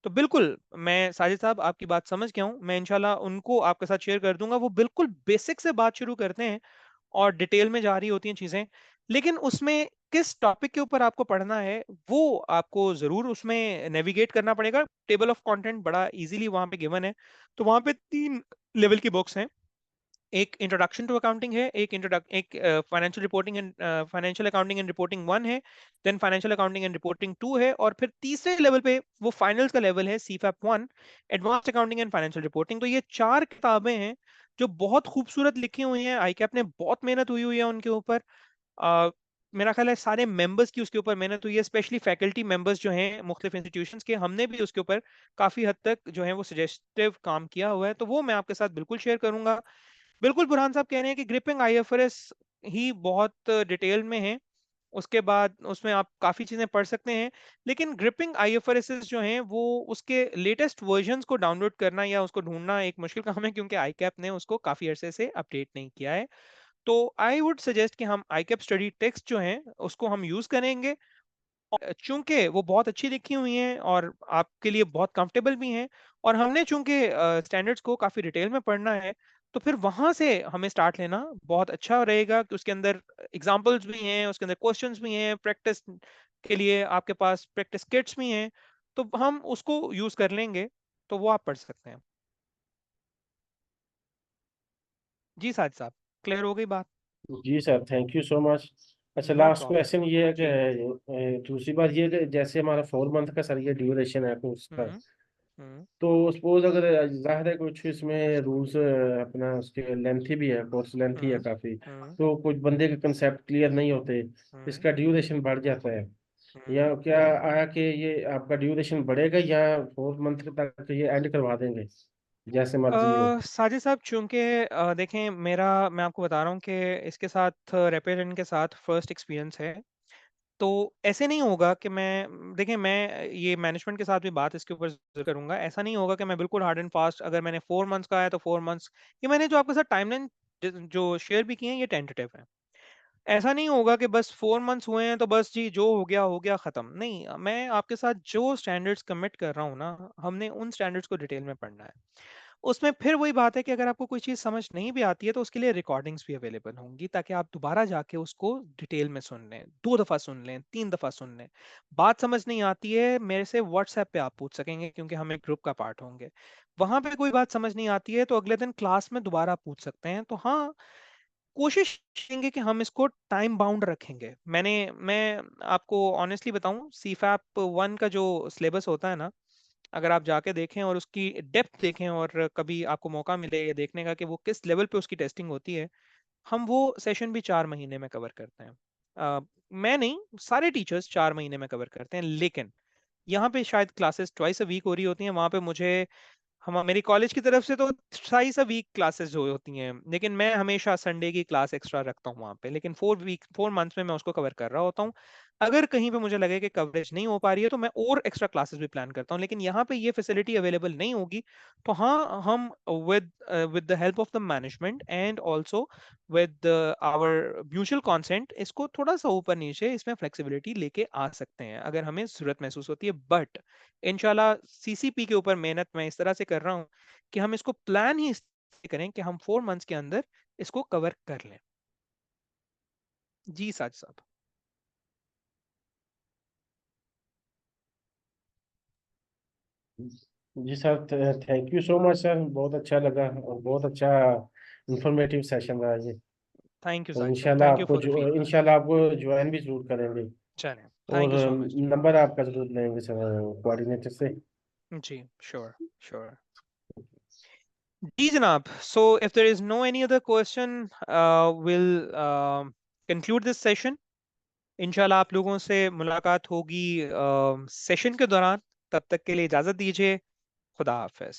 तो बिल्कुल मैं साजिद साहब आपकी बात समझ गया हूँ, मैं इंशाल्लाह उनको आपके साथ शेयर कर दूंगा। वो बिल्कुल बेसिक से बात शुरू करते हैं और डिटेल में जा रही होती हैं चीजें, लेकिन उसमें किस टॉपिक के ऊपर आपको पढ़ना है वो आपको जरूर उसमें नेविगेट करना पड़ेगा। टेबल ऑफ कंटेंट बड़ा इजीली वहां पे गिवन है। तो वहां पे 3 लेवल की बुक्स हैं। एक इंट्रोडक्शन टू अकाउंटिंग है, एक financial reporting and financial accounting and reporting 1 है, then financial accounting and reporting 2 है, और फिर तीसरे लेवल पे वो फाइनल्स का लेवल है सीफैप 1, advanced accounting and financial reporting. तो ये 4 किताबें हैं जो बहुत खूबसूरत लिखी हुई हैं। आईकैप ने बहुत मेहनत हुई है उनके ऊपर। अ, मेरा ख्याल है सारे मेंबर्स की उसके ऊपर मेहनत हुई है, स्पेशली फैकल्टी मेंबर्स जो हैं मुख्तलिफ इंस्टीट्यूशंस के, हमने भी उसके ऊपर काफी हद तक जो है वो सजेस्टिव काम किया हुआ है। तो वो मैं आपके साथ बिल्कुल शेयर करूंगा। बिल्कुल बुरहान साहब कह रहे हैं कि ग्रिपिंग आईएफआरएस ही बहुत डिटेल में है। उसके बाद उसमें आप काफ़ी चीज़ें पढ़ सकते हैं, लेकिन ग्रिपिंग IFRS जो हैं वो उसके लेटेस्ट वर्जन्स को डाउनलोड करना या उसको ढूंढना एक मुश्किल काम है, क्योंकि ICAP ने उसको काफ़ी अरसे से अपडेट नहीं किया है। तो आई वुड सजेस्ट कि हम ICAP स्टडी टेक्स्ट जो हैं उसको हम यूज़ करेंगे, चूंकि वो बहुत अच्छी लिखी हुई हैं और आपके लिए बहुत कंफर्टेबल भी हैं, और हमने चूंकि स्टैंडर्ड्स को काफ़ी डिटेल में पढ़ना है, तो फिर वहां से हमें स्टार्ट लेना बहुत अच्छा रहेगा कि उसके अंदर एग्जांपल्स भी हैं, उसके अंदर क्वेश्चंस भी हैं, प्रैक्टिस के लिए आपके पास प्रैक्टिस किट्स भी हैं, तो हम उसको यूज़ कर लेंगे, तो वो आप पढ़ सकते हैं। जी साजिद साहब, क्लियर हो गई बात? जी sir, thank you so much. अच्छा, नो लास्ट प्रॉब्लम। क्वेश्चन ये है जी। कि दूसरी बात ये है कि जैसे हमारा 4 मंथ का सर ये ड्यूरेशन है कोर्स का, हम्म। हम्म। तो सपोज अगर जाहिर है कुछ इसमें रूल्स अपना उसके लेंथी भी है, कोर्स लेंथी है हम्म। काफी, हम्म। तो कुछ बंदे के कंसेप्ट क्लियर नहीं होते, हम्म। इसका ड्यूरेशन बढ़ जाता है, हम्म। या क्या आया कि ये आपका ड्यूरेशन बढ़ेगा या 4 मंथ तक ये एंड करवा देंगे जैसे मर्जी हो? साजिद साहब, चूंकि देखें, मैं आपको बता रहा हूँ कि इसके साथ रेपेजन के साथ फर्स्ट एक्सपीरियंस है, तो ऐसे नहीं होगा कि देखें, मैं ये मैनेजमेंट के साथ भी बात इसके ऊपर जरूर करूंगा। ऐसा नहीं होगा कि मैं बिल्कुल हार्ड एंड फास्ट, अगर मैंने 4 मंथ्स का है तो 4 मंथ्स, ये मैंने जो आपके साथ टाइमलाइन जो शेयर भी किए हैं ये टेंटेटिव है। ऐसा नहीं होगा कि बस 4 मंथ्स हुए हैं तो बस जी जो हो गया खत्म, नहीं। मैं आपके साथ जो स्टैंडर्ड्स कमिट कर रहा हूँ ना, हमने उन स्टैंडर्ड्स को डिटेल में पढ़ना है। उसमें फिर वही बात है कि अगर आपको कोई चीज़ समझ नहीं भी आती है तो उसके लिए रिकॉर्डिंग्स भी अवेलेबल होंगी, ताकि आप दोबारा जाके उसको डिटेल में सुन लें, 2 दफ़ा सुन लें, 3 दफ़ा सुन लें। बात समझ नहीं आती है, मेरे से व्हाट्सएप पे आप पूछ सकेंगे, क्योंकि हम एक ग्रुप का पार्ट होंगे। वहां पे कोई बात समझ नहीं आती है तो अगले दिन क्लास में दोबारा पूछ सकते हैं। तो हाँ, कोशिश करेंगे कि हम इसको टाइम बाउंड रखेंगे। मैं आपको ऑनेस्टली बताऊं, CFAP 1 का जो सिलेबस होता है ना, अगर आप जाके देखें और उसकी डेप्थ देखें, और कभी आपको मौका मिले ये देखने का कि वो किस लेवल पे उसकी टेस्टिंग होती है, हम वो सेशन भी 4 महीने में कवर करते हैं। मैं नहीं, सारे टीचर्स 4 महीने में कवर करते हैं, लेकिन यहाँ पे शायद क्लासेस ट्वाइस अ वीक हो रही होती हैं, वहाँ पे मुझे हम मेरी कॉलेज की तरफ से तो 2.5 वीक क्लासेस जो होती हैं, लेकिन मैं हमेशा संडे की क्लास एक्स्ट्रा रखता हूँ वहाँ पे, लेकिन 4 मंथ्स में मैं उसको कवर कर रहा होता हूँ। अगर कहीं पे मुझे लगे कि कवरेज नहीं हो पा रही है तो मैं और एक्स्ट्रा क्लासेस भी प्लान करता हूँ, लेकिन यहाँ पे ये फैसिलिटी अवेलेबल नहीं होगी। तो हाँ, हम with the help of the management and also with our mutual consent, इसको थोड़ा सा ऊपर नीचे इसमें फ्लेक्सिबिलिटी लेके आ सकते हैं अगर हमें जरूरत महसूस होती है। बट इंशाल्लाह CCP के ऊपर मेहनत मैं इस तरह से कर रहा हूँ कि हम इसको प्लान ही इस तरह से करें कि हम 4 मंथ्स के अंदर इसको कवर कर लें। जी साज साहब। जी sir, thank you so much sir, बहुत अच्छा लगा और बहुत अच्छा इंफॉर्मेटिव सेशन रहा ये। थैंक यू और साज साहब, thank you for the feedback. इंशाल्लाह आपको ज्वाइन भी जरूर करेंगे, चलें, और thank you so much. Number आपका जरूर लेंगे सर कोऑर्डिनेटर से। जी, श्योर श्योर। जी जनाब, so if there is no any other question, will conclude this session. इंशाल्लाह आप लोगों से मुलाकात होगी सेशन के दौरान। तब तक के लिए इजाजत दीजिए। खुदा हाफिज।